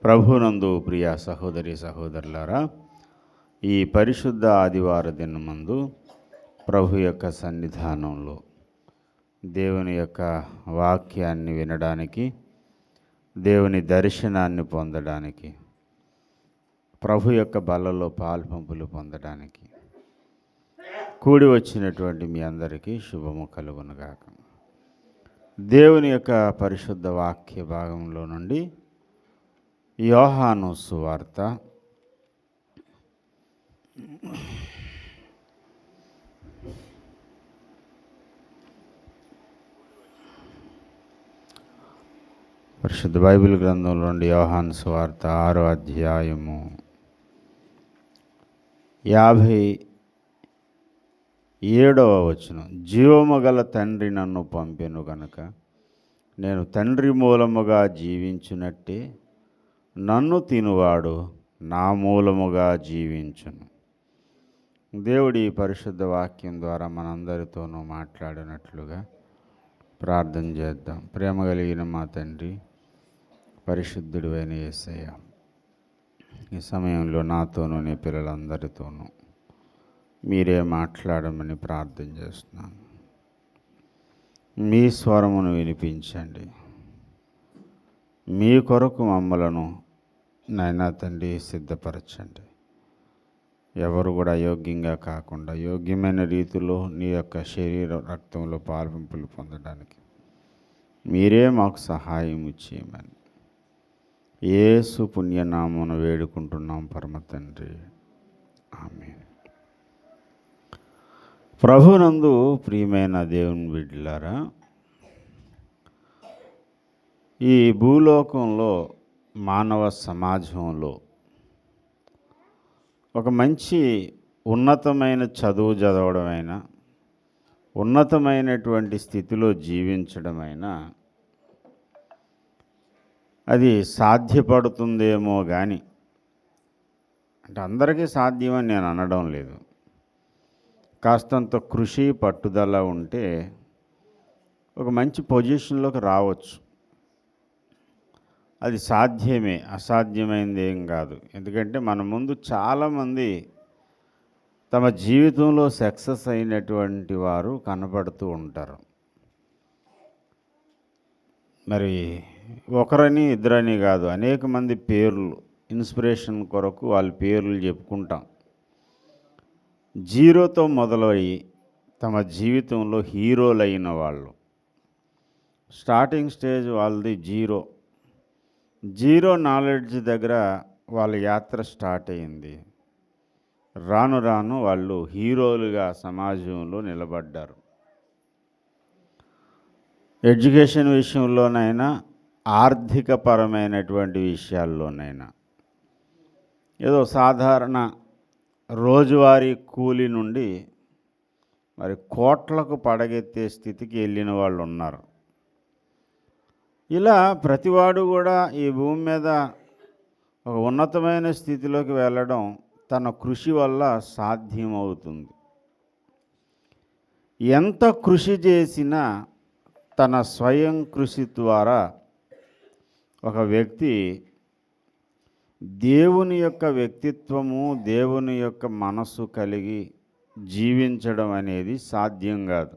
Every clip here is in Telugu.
ప్రభునందు ప్రియ సహోదరి సహోదరులారా, ఈ పరిశుద్ధ ఆదివార దినమందు ప్రభు యొక్క సన్నిధానంలో దేవుని యొక్క వాక్యాన్ని వినడానికి, దేవుని దర్శనాన్ని పొందడానికి, ప్రభు యొక్క బలలో పాల్పంపులు పొందడానికి కూడి వచ్చినటువంటి మీ అందరికీ శుభము కలుగునుగాక. దేవుని యొక్క పరిశుద్ధ వాక్య భాగంలో నుండి యోహాను సువార్త 'పరిశుద్ధ బైబిల్ గ్రంథంలో నుండి యోహాను సువార్త 6వ అధ్యాయము 57వ వచనం. జీవము గల తండ్రి నన్ను పంపెను గనుక నేను తండ్రి మూలముగా జీవించునట్టే నన్ను తినువాడు నా మూలముగా జీవించును. దేవుడి పరిశుద్ధ వాక్యం ద్వారా మనందరితోనూ మాట్లాడినట్లుగా ప్రార్థన చేద్దాం. ప్రేమ కలిగిన మా తండ్రి, పరిశుద్ధుడు అయిన యేసయ్య, ఈ సమయంలో నాతోనూ నీ పిల్లలందరితోనూ మీరే మాట్లాడమని ప్రార్థన చేస్తున్నాను. మీ స్వరమును వినిపించండి. మీ కొరకు మమ్మలను నాయనా తండ్రి సిద్ధపరచండి. ఎవరు కూడా అయోగ్యంగా కాకుండా యోగ్యమైన రీతిలో నీ యొక్క శరీర రక్తంలో పాల్పంపులు పొందడానికి మీరే మాకు సహాయం చేయమని యేసు పుణ్యనామమున వేడుకుంటున్నాం పరమ తండ్రి, ఆమేన్. ప్రభునందు ప్రియమైన దేవుని బిడ్డలారా, ఈ భూలోకంలో మానవ సమాజంలో ఒక మంచి ఉన్నతమైన చదువు చదవడమైనా, ఉన్నతమైనటువంటి స్థితిలో జీవించడమైనా అది సాధ్యపడుతుందేమో కానీ, అంటే అందరికీ సాధ్యమని నేను అనడం లేదు. కాస్తంత కృషి పట్టుదల ఉంటే ఒక మంచి పొజిషన్లోకి రావచ్చు. అది సాధ్యమే, అసాధ్యమైనది ఏం కాదు. ఎందుకంటే మన ముందు చాలామంది తమ జీవితంలో సక్సెస్ అయినటువంటి వారు కనపడుతూ ఉంటారు. మరి ఒకరని ఇద్దరని కాదు, అనేక మంది పేర్లు, ఇన్స్పిరేషన్ కొరకు వాళ్ళ పేర్లు చెప్పుకుంటాం. జీరోతో మొదలయ్యి తమ జీవితంలో హీరోలైన వాళ్ళు, స్టార్టింగ్ స్టేజ్ వాళ్ళది జీరో నాలెడ్జ్ దగ్గర వాళ్ళ యాత్ర స్టార్ట్ అయింది. రాను రాను వాళ్ళు హీరోలుగా సమాజంలో నిలబడ్డారు. ఎడ్యుకేషన్ విషయంలోనైనా, ఆర్థికపరమైనటువంటి విషయాల్లోనైనా, ఏదో సాధారణ రోజువారీ కూలి నుండి మరి కోట్లకు పడగెత్తే స్థితికి వెళ్ళిన వాళ్ళు ఉన్నారు. ఇలా ప్రతివాడు కూడా ఈ భూమి మీద ఒక ఉన్నతమైన స్థితిలోకి వెళ్ళడం తన కృషి వల్ల సాధ్యమవుతుంది. ఎంత కృషి చేసినా తన స్వయం కృషి ద్వారా ఒక వ్యక్తి దేవుని యొక్క వ్యక్తిత్వము, దేవుని యొక్క మనస్సు కలిగి జీవించడం అనేది సాధ్యం కాదు.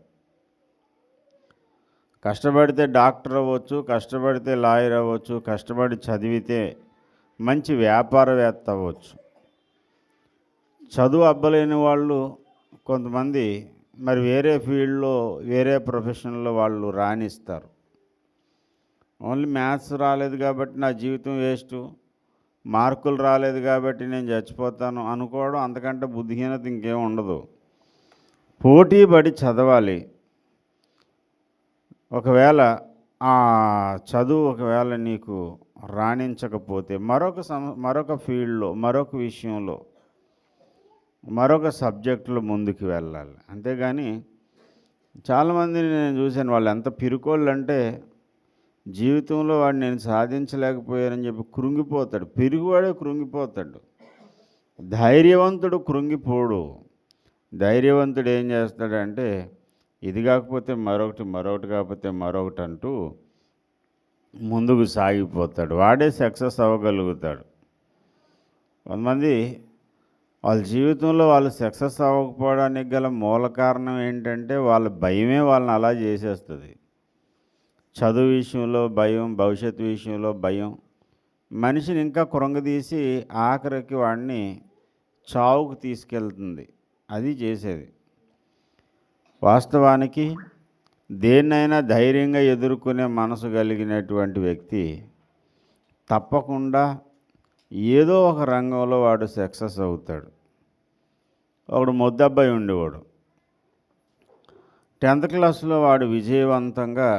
కష్టపడితే డాక్టర్ అవ్వచ్చు, కష్టపడితే లాయర్ అవ్వచ్చు, కష్టపడి చదివితే మంచి వ్యాపారవేత్త అవ్వచ్చు. చదువు అబ్బలేని వాళ్ళు కొంతమంది మరి వేరే ఫీల్డ్లో, వేరే ప్రొఫెషన్లో వాళ్ళు రాణిస్తారు. ఓన్లీ మ్యాథ్స్ రాలేదు కాబట్టి నా జీవితం వేస్ట్, మార్కులు రాలేదు కాబట్టి నేను చచ్చిపోతాను అనుకోవడం అంతకంటే బుద్ధిహీనత ఇంకేం ఉండదు. పోటీ పడి చదవాలి. ఒకవేళ ఆ చదువు ఒకవేళ నీకు రాణించకపోతే మరొక ఫీల్డ్లో, మరొక విషయంలో, మరొక సబ్జెక్టులో ముందుకు వెళ్ళాలి. అంతేగాని చాలామందిని నేను చూశాను, వాళ్ళు ఎంత పిరుకోళ్ళు అంటే జీవితంలో వాడు నేను సాధించలేకపోయానని చెప్పి కృంగిపోతాడు. పిరుగువాడే కృంగిపోతాడు. ధైర్యవంతుడు కృంగిపోడు. ధైర్యవంతుడు ఏం చేస్తాడంటే ఇది కాకపోతే మరొకటి, మరొకటి కాకపోతే మరొకటి అంటూ ముందుకు సాగిపోతాడు, వాడే సక్సెస్ అవ్వగలుగుతాడు. కొంతమంది వాళ్ళ జీవితంలో వాళ్ళు సక్సెస్ అవ్వకపోవడానికి గల మూల కారణం ఏంటంటే వాళ్ళ భయమే వాళ్ళని అలా చేసేస్తుంది. చదువు విషయంలో భయం, భవిష్యత్తు విషయంలో భయం మనిషిని ఇంకా కృంగదీసి ఆఖరికి వాడిని చావుకు తీసుకెళ్తుంది. అది చేసేది. వాస్తవానికి దేన్నైనా ధైర్యంగా ఎదుర్కొనే మనసు కలిగినటువంటి వ్యక్తి తప్పకుండా ఏదో ఒక రంగంలో వాడు సక్సెస్ అవుతాడు. ఒకడు మొద్దబ్బాయి ఉండేవాడు. 10th క్లాస్లో వాడు విజయవంతంగా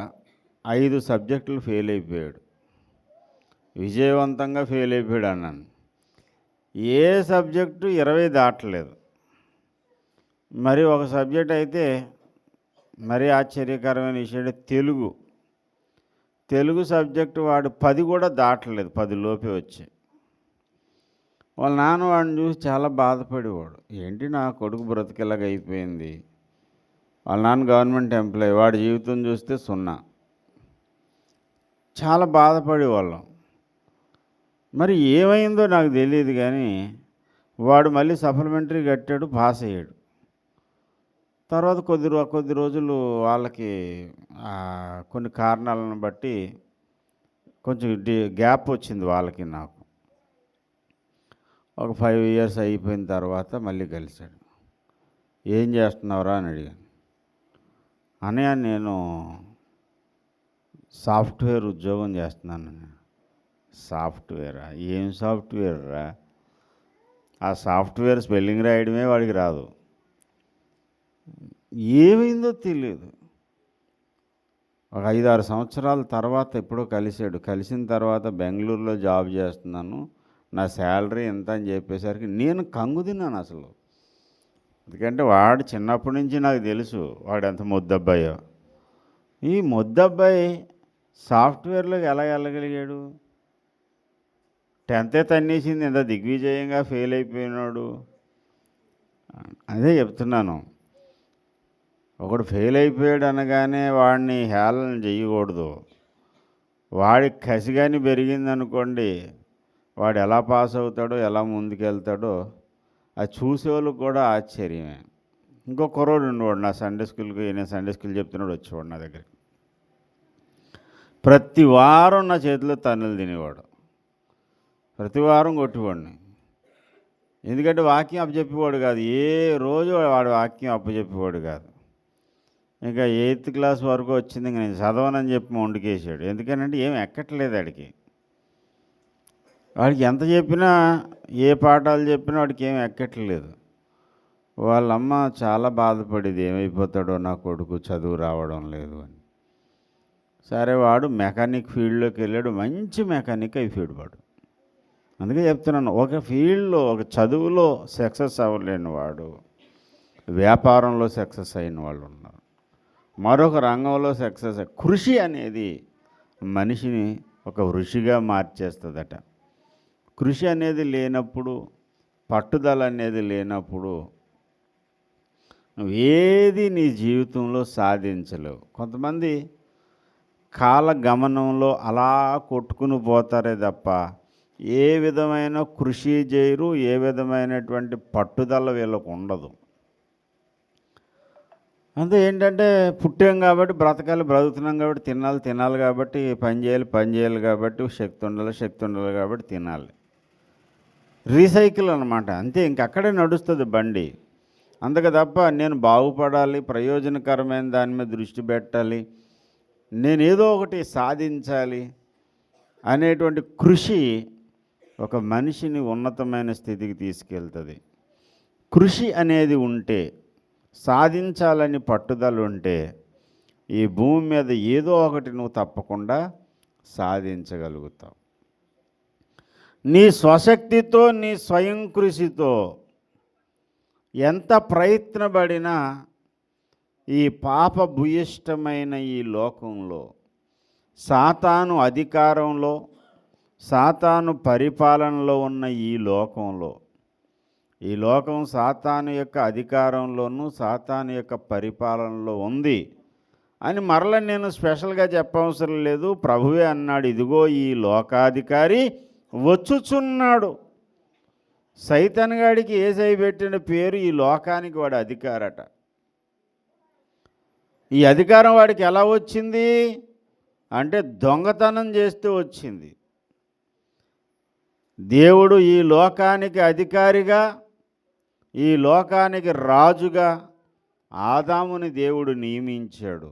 5 సబ్జెక్టులు ఫెయిల్ అయిపోయాడు. విజయవంతంగా ఫెయిల్ అయిపోయాడు అన్నాను. ఏ సబ్జెక్టు 20 దాటలేదు. మరి ఒక సబ్జెక్ట్ అయితే మరీ ఆశ్చర్యకరమైన విషయం తెలుగు సబ్జెక్టు వాడు 10 కూడా దాటలేదు, 10 లోపే వచ్చాయి. వాళ్ళ నాన్న వాడిని చూసి చాలా బాధపడేవాడు. ఏంటి నా కొడుకు బ్రతికేలాగా అయిపోయింది. వాళ్ళ నాన్న గవర్నమెంట్ ఎంప్లాయీ, వాడి జీవితం చూస్తే 0. చాలా బాధపడేవాళ్ళం. మరి ఏమైందో నాకు తెలియదు కానీ వాడు మళ్ళీ సప్లిమెంటరీ కట్టాడు, పాస్ అయ్యాడు. తర్వాత కొద్ది రోజులు వాళ్ళకి కొన్ని కారణాలను బట్టి కొంచెం గ్యాప్ వచ్చింది వాళ్ళకి నాకు. ఒక 5 years అయిపోయిన తర్వాత మళ్ళీ కలిశాడు. ఏం చేస్తున్నావురా అని అడిగాను. అన్నయ్య నేను సాఫ్ట్వేర్ ఉద్యోగం చేస్తున్నాను. సాఫ్ట్వేరా? ఏం సాఫ్ట్వేర్ రా? ఆ సాఫ్ట్వేర్ స్పెల్లింగ్ రాయడమే వాడికి రాదు. ఏమైందో తెలియదు. ఒక 5-6 సంవత్సరాల తర్వాత ఎప్పుడో కలిశాడు. కలిసిన తర్వాత బెంగళూరులో జాబ్ చేస్తున్నాను, నా శాలరీ ఎంత అని చెప్పేసరికి నేను కంగు తిన్నాను అసలు. ఎందుకంటే వాడు చిన్నప్పటి నుంచి నాకు తెలుసు వాడు ఎంత మొద్దబ్బాయో. ఈ మొద్దబ్బాయి సాఫ్ట్వేర్లోకి ఎలా వెళ్ళగలిగాడు? 10th తన్నేసింది, ఎంత దిగ్విజయంగా ఫెయిల్ అయిపోయినాడు. అదే చెప్తున్నాను. ఒకడు ఫెయిల్ అయిపోయాడు అనగానే వాడిని హేళన చేయకూడదు. వాడి కసిగాని పెరిగిందనుకోండి, వాడు ఎలా పాస్ అవుతాడో, ఎలా ముందుకెళ్తాడో అది చూసేవాళ్ళకి కూడా ఆశ్చర్యమే. ఇంకో కుర్రోడు ఉండేవాడు నా సండే స్కూల్కి, నేను సండే స్కూల్ చెప్తున్నాడు, వచ్చేవాడు నా దగ్గరికి. ప్రతి వారం నా చేతిలో తన్నులు తినేవాడు, ప్రతి వారం కొట్టేవాడిని. ఎందుకంటే వాక్యం అప్పచెప్పేవాడు కాదు, ఏ రోజు వాడు వాక్యం అప్పచెప్పేవాడు కాదు. ఇంకా 8th క్లాస్ వరకు వచ్చింది, ఇంకా నేను చదవనని చెప్పి మొండికేసాడు. ఎందుకనంటే ఏం ఎక్కట్లేదు వాడికి ఎంత చెప్పినా, ఏ పాఠాలు చెప్పినా వాడికి ఏం ఎక్కట్లేదు. వాళ్ళమ్మ చాలా బాధపడేది, ఏమైపోతాడో నా కొడుకు, చదువు రావడం లేదు అని. సరే వాడు మెకానిక్ ఫీల్డ్లోకి వెళ్ళాడు, మంచి మెకానిక్ అయిపోయాడు వాడు. అందుకే చెప్తున్నాను, ఒక ఫీల్డ్లో, ఒక చదువులో సక్సెస్ అవ్వలేని వాడు వ్యాపారంలో సక్సెస్ అయిన వాళ్ళు ఉన్నారు. మరొక రంగంలో సక్సెస్. కృషి అనేది మనిషిని ఒక ఋషిగా మార్చేస్తుందట. కృషి అనేది లేనప్పుడు, పట్టుదల అనేది లేనప్పుడు నువ్వేది నీ జీవితంలో సాధించలేవు. కొంతమంది కాలగమనంలో అలా కొట్టుకుని పోతారే తప్ప ఏ విధమైన కృషి చేయరు, ఏ విధమైనటువంటి పట్టుదల వీళ్ళకు ఉండదు. అంతే. ఏంటంటే పుట్టాం కాబట్టి బ్రతకాలి, బ్రతుకుతున్నాం కాబట్టి తినాలి కాబట్టి పని చేయాలి కాబట్టి శక్తి ఉండాలి కాబట్టి తినాలి. రీసైకిల్ అనమాట. అంతే, ఇంకక్కడే నడుస్తుంది బండి. అందుకే తప్ప నేను బాగుపడాలి, ప్రయోజనకరమైన దాని మీద దృష్టి పెట్టాలి, నేనేదో ఒకటి సాధించాలి అనేటువంటి కృషి ఒక మనిషిని ఉన్నతమైన స్థితికి తీసుకెళ్తుంది. కృషి అనేది ఉంటే, సాధించాలని పట్టుదల ఉంటే ఈ భూమి మీద ఏదో ఒకటి నువ్వు తప్పకుండా సాధించగలుగుతావు. నీ స్వశక్తితో, నీ స్వయం కృషితో ఎంత ప్రయత్నపడినా ఈ పాప భూయిష్టమైన ఈ లోకంలో, సాతాను అధికారంలో, సాతాను పరిపాలనలో ఉన్న ఈ లోకం సాతాను యొక్క అధికారంలోనూ, సాతాను యొక్క పరిపాలనలో ఉంది అని మరలా నేను స్పెషల్గా చెప్పవసరం లేదు. ప్రభువే అన్నాడు, ఇదిగో ఈ లోకాధికారి వచ్చుచున్నాడు. సైతాన్ గాడికి యేసయ్య పెట్టిన పేరు ఈ లోకానికి వాడి అధికారట. ఈ అధికారం వాడికి ఎలా వచ్చింది అంటే దొంగతనం చేస్తూ వచ్చింది. దేవుడు ఈ లోకానికి అధికారిగా, ఈ లోకానికి రాజుగా ఆదాముని దేవుడు నియమించాడు.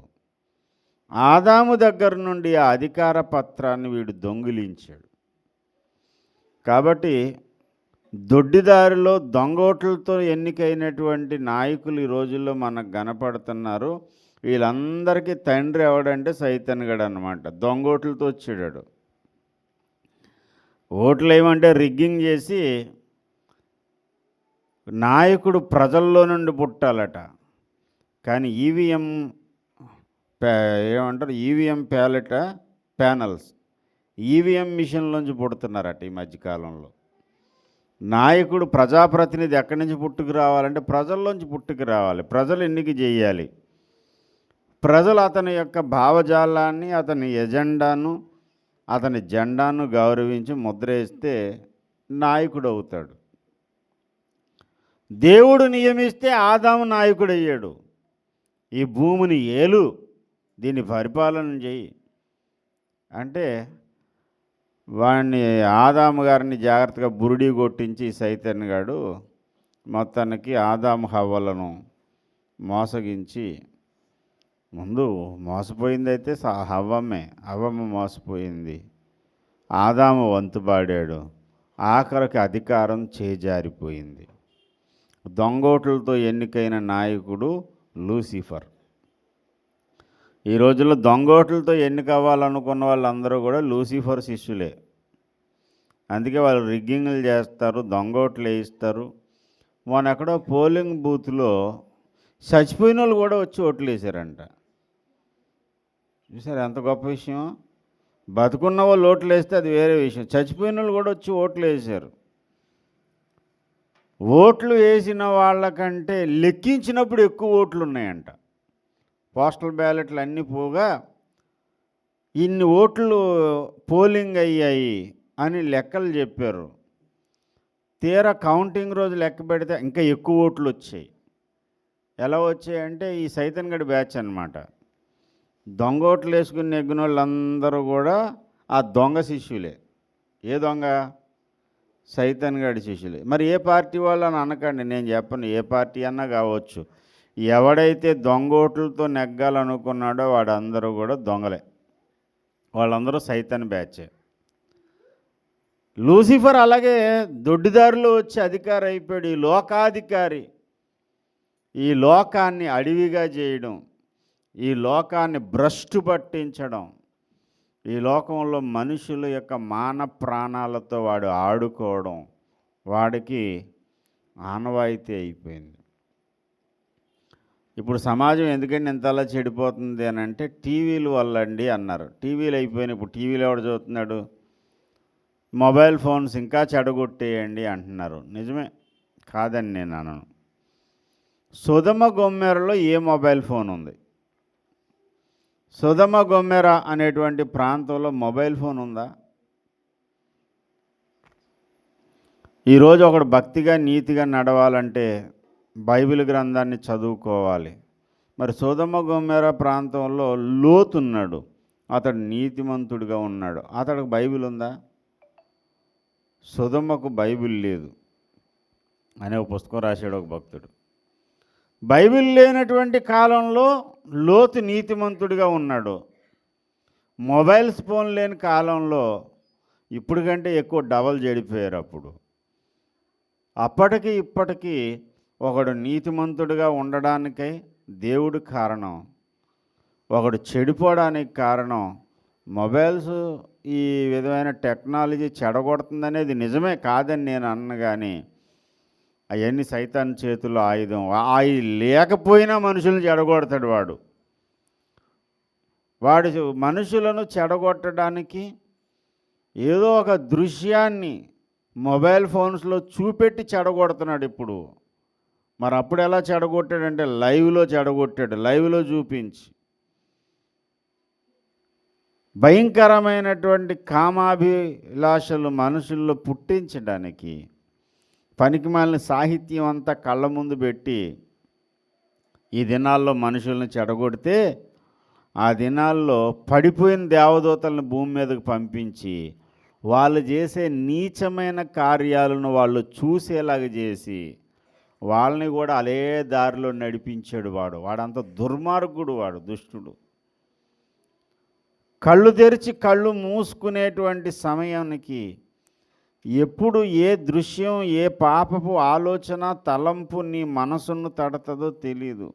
ఆదాము దగ్గర నుండి ఆ అధికార పత్రాన్ని వీడు దొంగిలించాడు. కాబట్టి దొడ్డిదారిలో దొంగోట్లతో ఎన్నికైనటువంటి నాయకులు ఈ రోజుల్లో మనకు కనపడుతున్నారు. వీళ్ళందరికీ తండ్రి ఎవడంటే సైతాన్ గడు అన్నమాట. దొంగోట్లతో వచ్చాడు. ఓట్లు ఏమంటే రిగ్గింగ్ చేసి నాయకుడు ప్రజల్లో నుండి పుట్టాలట. కానీ ఈవీఎం ఏమంటారు, ఈవీఎం ప్యానల్స్ ఈవీఎం మిషన్లోంచి పుడుతున్నారట ఈ మధ్యకాలంలో. నాయకుడు ప్రజాప్రతినిధి ఎక్కడి నుంచి పుట్టుకు రావాలంటే ప్రజల్లోంచి పుట్టుకు రావాలి. ప్రజలు ఎన్నిక చేయాలి. ప్రజలు అతని యొక్క భావజాలాన్ని, అతని ఎజెండాను, అతని జెండాను గౌరవించి ముద్ర వేస్తే నాయకుడు అవుతాడు. దేవుడు నియమిస్తే ఆదాము నాయకుడు అయ్యాడు. ఈ భూమిని ఏలు, దీన్ని పరిపాలన చేయి అంటే వాడిని ఆదాము గారిని జాగ్రత్తగా బురుడి కొట్టించి సైతాన్ గాడు మొత్తానికి ఆదాము హవ్వలను మోసగించి, ముందు మోసపోయింది అయితే హవ్వమ్మ మోసపోయింది, ఆదాము వంతుపాడాడు, ఆఖరికి అధికారం చేజారిపోయింది. దొంగోట్లతో ఎన్నికైన నాయకుడు లూసిఫర్. ఈ రోజుల్లో దొంగోట్లతో ఎన్నికవ్వాలనుకున్న వాళ్ళందరూ కూడా లూసిఫర్ శిష్యులే. అందుకే వాళ్ళు రిగ్గింగ్లు చేస్తారు, దొంగోట్లు వేయిస్తారు. మొన్న ఎక్కడో పోలింగ్ బూత్లో చచ్చిపోయిన వాళ్ళు కూడా వచ్చి ఓట్లు వేసారంట. చూసారు ఎంత గొప్ప విషయం. బతుకున్న వాళ్ళు ఓట్లు వేస్తే అది వేరే విషయం, చచ్చిపోయిన వాళ్ళు కూడా వచ్చి ఓట్లు వేసారు. ఓట్లు వేసిన వాళ్ళకంటే లెక్కించినప్పుడు ఎక్కువ ఓట్లు ఉన్నాయంట. పోస్టల్ బ్యాలెట్లు అన్నీ పోగా ఇన్ని ఓట్లు పోలింగ్ అయ్యాయి అని లెక్కలు చెప్పారు. తీరా కౌంటింగ్ రోజు లెక్క పెడితే ఇంకా ఎక్కువ ఓట్లు వచ్చాయి. ఎలా వచ్చాయంటే ఈ సైతాన్ గడి బ్యాచ్ అన్నమాట. దొంగ ఓట్లు వేసుకుని నెగ్గిన వాళ్ళందరూ కూడా ఆ దొంగ శిష్యులే. ఏ దొంగ? సైతాన్ గడి శిష్యులే. మరి ఏ పార్టీ వాళ్ళు అని అనకండి, నేను చెప్పను, ఏ పార్టీ అన్నా కావచ్చు. ఎవడైతే దొంగ ఓట్లతో నెగ్గాలనుకున్నాడో వాడందరూ కూడా దొంగలే. వాళ్ళందరూ సైతాన్ బ్యాచే. లూసిఫర్ అలాగే దొడ్డిదారిలో వచ్చి అధికారి అయిపోయాడు. ఈ లోకాధికారి ఈ లోకాన్ని అడవిగా చేయడం, ఈ లోకాన్ని భ్రష్టు పట్టించడం, ఈ లోకంలో మనుషుల యొక్క మాన ప్రాణాలతో వాడు ఆడుకోవడం వాడికి ఆనవాయితీ అయిపోయింది. ఇప్పుడు సమాజం ఎందుకంటే ఇంతలా చెడిపోతుంది అని అంటే టీవీలు వల్ల అండి అన్నారు. టీవీలు అయిపోయినాయి. ఇప్పుడు టీవీలు ఎవడు చూస్తున్నాడు? మొబైల్ ఫోన్స్ ఇంకా చెడగొట్టేయండి అంటున్నారు. నిజమే, కాదని నేను అనను. సొదమ గొమ్మెరలో ఏ మొబైల్ ఫోన్ ఉంది? సొదమ గొమ్మెర అనేటువంటి ప్రాంతంలో మొబైల్ ఫోన్ ఉందా? ఈరోజు ఒకడు భక్తిగా నీతిగా నడవాలంటే బైబిల్ గ్రంథాన్ని చదువుకోవాలి. మరి సొదమ గొమ్మెర ప్రాంతంలో లోతు ఉన్నాడు, అతడు నీతిమంతుడిగా ఉన్నాడు. అతడికి బైబిల్ ఉందా? సొదమకు బైబిల్ లేదు అనే ఒక పుస్తకం రాశాడు ఒక భక్తుడు. బైబిల్ లేనటువంటి కాలంలో లోతు నీతిమంతుడిగా ఉన్నాడు. మొబైల్స్ ఫోన్ లేని కాలంలో ఇప్పుడు కంటే ఎక్కువ డబల్ చెడిపోయారు. అప్పటికి ఇప్పటికీ ఒకడు నీతిమంతుడిగా ఉండడానికై దేవుడు కారణం, ఒకడు చెడిపోవడానికి కారణం మొబైల్స్. ఈ విధమైన టెక్నాలజీ చెడగొడుతుందనేది నిజమే, కాదని నేను అన్న. కానీ అవన్నీ సైతాన్ చేతుల్లో ఆయుధం. అవి లేకపోయినా మనుషులను చెడగొడతాడు వాడు మనుషులను చెడగొట్టడానికి ఏదో ఒక దృశ్యాన్ని మొబైల్ ఫోన్స్లో చూపెట్టి చెడగొడుతున్నాడు ఇప్పుడు. మరి అప్పుడు ఎలా చెడగొట్టాడంటే లైవ్లో చెడగొట్టాడు, లైవ్లో చూపించి. భయంకరమైనటువంటి కామాభిలాషలు మనుషుల్లో పుట్టించడానికి పనికిమాలిన సాహిత్యం అంతా కళ్ళ ముందు పెట్టి ఈ దినాల్లో మనుషుల్ని చెడగొడితే ఆ దినాల్లో పడిపోయిన దేవదూతలను భూమి మీదకు పంపించి వాళ్ళు చేసే నీచమైన కార్యాలను వాళ్ళు చూసేలాగా చేసి వాళ్ళని కూడా అదే దారిలో నడిపించాడు. వాడంత దుర్మార్గుడు, దుష్టుడు. కళ్ళు తెరిచి కళ్ళు మూసుకునేటువంటి సమయానికి ఎప్పుడు ఏ దృశ్యం, ఏ పాపపు ఆలోచన, తలంపు నీ మనసును తడతదో తెలియదు.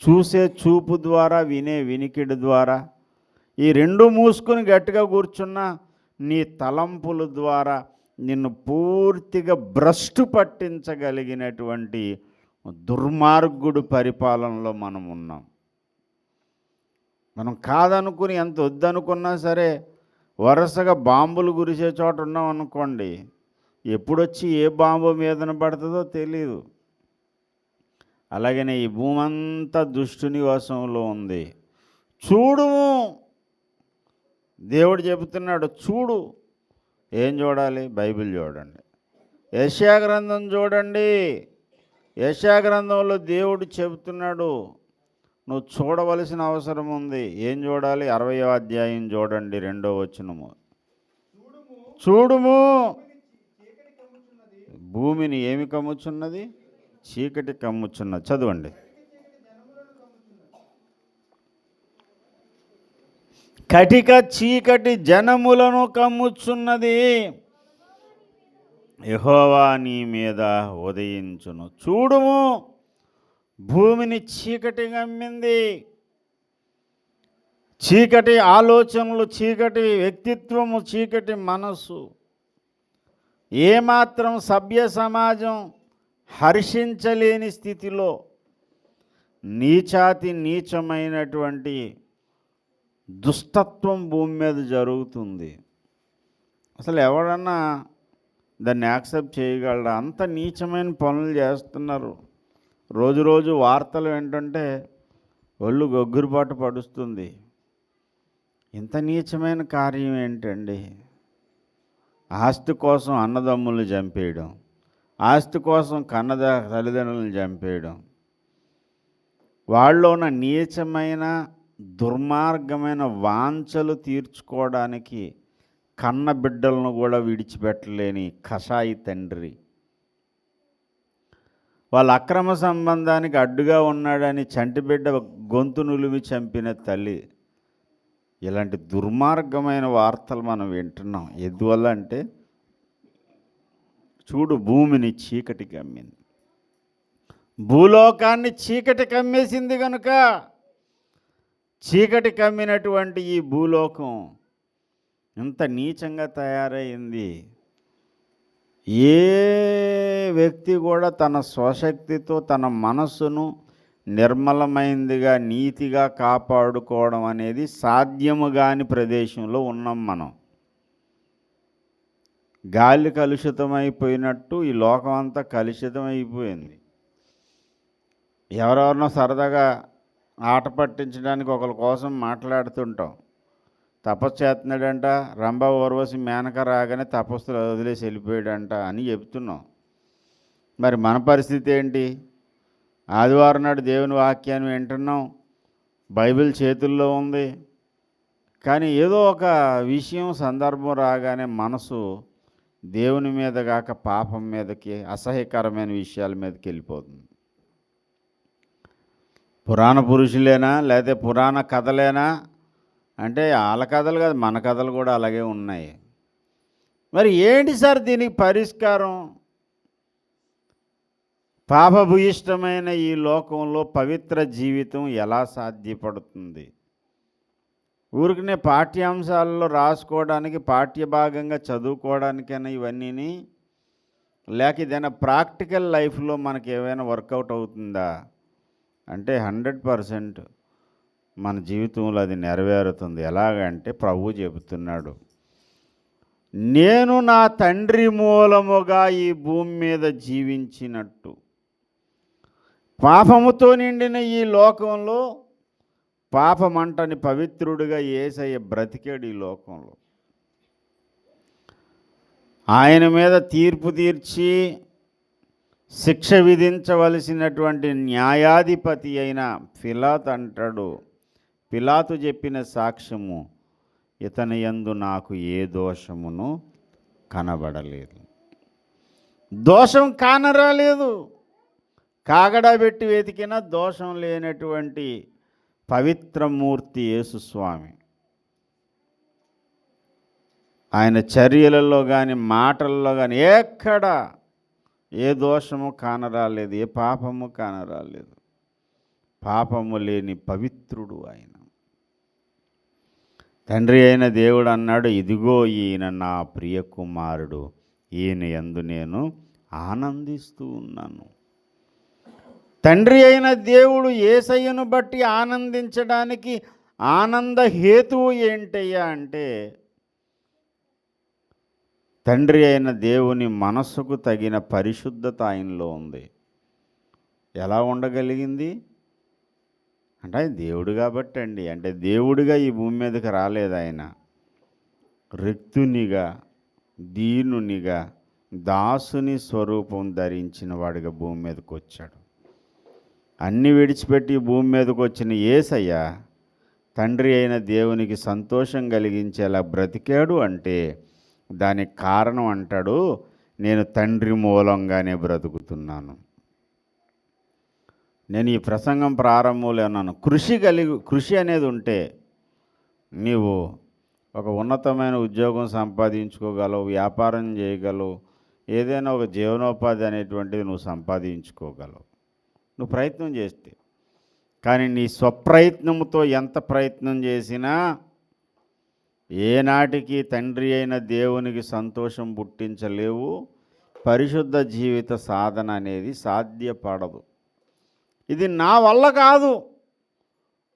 చూసే చూపు ద్వారా, వినే వినికిడి ద్వారా, ఈ రెండు మూసుకొని గట్టిగా కూర్చున్నా నీ తలంపుల ద్వారా నిన్ను పూర్తిగా భ్రష్టు పట్టించగలిగినటువంటి దుర్మార్గుడు పరిపాలనలో మనం ఉన్నాం. మనం కాదనుకుని ఎంత వద్దనుకున్నా సరే వరుసగా బాంబులు కురిసే చోట ఉన్నాం అనుకోండి, ఎప్పుడొచ్చి ఏ బాంబు మీదన పడుతుందో తెలీదు. అలాగనే ఈ భూమి అంతా దుష్టుని వశంలో ఉంది. చూడుము, దేవుడు చెబుతున్నాడు, చూడు. ఏం చూడాలి? బైబిల్ చూడండి, యెషయా గ్రంథం చూడండి. యెషయా గ్రంథంలో దేవుడు చెబుతున్నాడు, నువ్వు చూడవలసిన అవసరం ఉంది. ఏం చూడాలి? 60వ అధ్యాయం చూడండి, 2వ వచనము. చూడుము, భూమిని ఏమి కమ్ముచున్నది? చీకటి కమ్ముచున్నది. చదవండి. కటిక చీకటి జనములను కమ్ముచున్నది, యెహోవా నీ మీద ఉదయించును. చూడుము, భూమిని చీకటి కమ్మింది. చీకటి ఆలోచనలు, చీకటి వ్యక్తిత్వము, చీకటి మనసు. ఏమాత్రం సభ్య సమాజం హర్షించలేని స్థితిలో నీచాతి నీచమైనటువంటి దుష్టత్వం భూమి మీద జరుగుతుంది. అసలు ఎవడన్నా దాన్ని యాక్సెప్ట్ చేయగలరా? అంత నీచమైన పనులు చేస్తున్నారు. రోజు రోజు వార్తలు ఏంటంటే ఒళ్ళు గొగ్గురుపాటు పడుస్తుంది. ఇంత నీచమైన కార్యం ఏంటండి? ఆస్తి కోసం అన్నదమ్ములను చంపేయడం, ఆస్తి కోసం తల్లిదండ్రులను చంపేయడం, వాళ్ళలో ఉన్న నీచమైన దుర్మార్గమైన వాంఛలు తీర్చుకోవడానికి కన్న బిడ్డలను కూడా విడిచిపెట్టలేని కషాయి తండ్రి, వాళ్ళ అక్రమ సంబంధానికి అడ్డుగా ఉన్నాడని చంటిబిడ్డ గొంతు నులిమి చంపిన తల్లి. ఇలాంటి దుర్మార్గమైన వార్తలు మనం వింటున్నాం. ఎందువల్ల అంటే, చూడు, భూమిని చీకటి కమ్మింది, భూలోకాన్ని చీకటి కమ్మేసింది. కనుక చీకటి కమ్మినటువంటి ఈ భూలోకం ఇంత నీచంగా తయారైంది. ఏ వ్యక్తి కూడా తన స్వశక్తితో తన మనస్సును నిర్మలమైందిగా, నీతిగా కాపాడుకోవడం అనేది సాధ్యము కాని ప్రదేశంలో ఉన్నాం మనం. గాలి కలుషితమైపోయినట్టు ఈ లోకం అంతా కలుషితమైపోయింది. ఎవరెవరినో సరదాగా ఆట పట్టించడానికి ఒకరి కోసం మాట్లాడుతుంటాం. తపస్సు చేస్తున్నాడంట, రంభ ఊర్వశి మేనక రాగానే తపస్సులు వదిలేసి వెళ్ళిపోయాడంట అని చెప్తున్నాం. మరి మన పరిస్థితి ఏంటి? ఆదివారం నాడు దేవుని వాక్యాన్ని వింటున్నాం, బైబిల్ చేతుల్లో ఉంది, కానీ ఏదో ఒక విషయం, సందర్భం రాగానే మనసు దేవుని మీద కాక పాపం మీదకి, అసహ్యకరమైన విషయాల మీదకి వెళ్ళిపోతుంది. పురాణ పురుషులేనా లేకపోతే పురాణ కథలేనా అంటే వాళ్ళ కథలు కాదు, మన కథలు కూడా అలాగే ఉన్నాయి. మరి ఏంటి సార్ దీనికి పరిష్కారం? పాపభూయిష్టమైన ఈ లోకంలో పవిత్ర జీవితం ఎలా సాధ్యపడుతుంది? ఊరికనే పాఠ్యాంశాలలో రాసుకోవడానికి, పాఠ్యభాగంగా చదువుకోవడానికైనా ఇవన్నీని, లేక ఏదైనా ప్రాక్టికల్ లైఫ్లో మనకి ఏమైనా వర్కౌట్ అవుతుందా అంటే 100% మన జీవితంలో అది నెరవేరుతుంది. ఎలాగంటే ప్రభు చెబుతున్నాడు, నేను నా తండ్రి మూలముగా ఈ భూమి మీద జీవించినట్టు పాపముతో నిండిన ఈ లోకంలో పాపమంటని పవిత్రుడిగా యేసయ్య బ్రతికాడు ఈ లోకంలో. ఆయన మీద తీర్పు తీర్చి శిక్ష విధించవలసినటువంటి న్యాయాధిపతి అయిన పిలాతు అంటాడు, పిలాతు చెప్పిన సాక్ష్యము, ఇతని యందు నాకు ఏ దోషమును కనబడలేదు. దోషం కానరాలేదు. కాగడా పెట్టి వెతికినా దోషం లేనటువంటి పవిత్రమూర్తి యేసుస్వామి. ఆయన చర్యలలో కానీ మాటల్లో కానీ ఎక్కడ ఏ దోషము కానరాలేదు, ఏ పాపము కానరాలేదు. పాపము లేని పవిత్రుడు ఆయన. తండ్రి అయిన దేవుడు అన్నాడు, ఇదిగో ఈయన నా ప్రియ కుమారుడు, ఈయన యందు నేను ఆనందిస్తూ ఉన్నాను. తండ్రి అయిన దేవుడు యేసయ్యను బట్టి ఆనందించడానికి ఆనంద హేతువు ఏంటయ్యా అంటే, తండ్రి అయిన దేవుని మనస్సుకు తగిన పరిశుద్ధత ఆయనలో ఉంది. ఎలా ఉండగలిగింది అంటే ఆయన దేవుడు కాబట్టి అండి. అంటే దేవుడిగా ఈ భూమి మీదకి రాలేదు ఆయన. రిక్తునిగా, దీనునిగా, దాసుని స్వరూపం ధరించిన వాడిగా భూమి మీదకి వచ్చాడు. అన్నీ విడిచిపెట్టి భూమి మీదకి వచ్చిన యేసయ్య తండ్రి అయిన దేవునికి సంతోషం కలిగించేలా బ్రతికాడు అంటే దానికి కారణం అంటాడు, నేను తండ్రి మూలంగానే బ్రతుకుతున్నాను. నేను ఈ ప్రసంగం ప్రారంభంలో అన్నాను, కృషి అనేది ఉంటే నీవు ఒక ఉన్నతమైన ఉద్యోగం సంపాదించుకోగలవు, వ్యాపారం చేయగలవు, ఏదైనా ఒక జీవనోపాధి అనేటువంటిది నువ్వు సంపాదించుకోగలవు నువ్వు ప్రయత్నం చేస్తే. కానీ నీ స్వప్రయత్నంతో ఎంత ప్రయత్నం చేసినా ఏనాటికి తండ్రి అయిన దేవునికి సంతోషం పుట్టించలేవు. పరిశుద్ధ జీవిత సాధన అనేది సాధ్యపడదు. ఇది నా వల్ల కాదు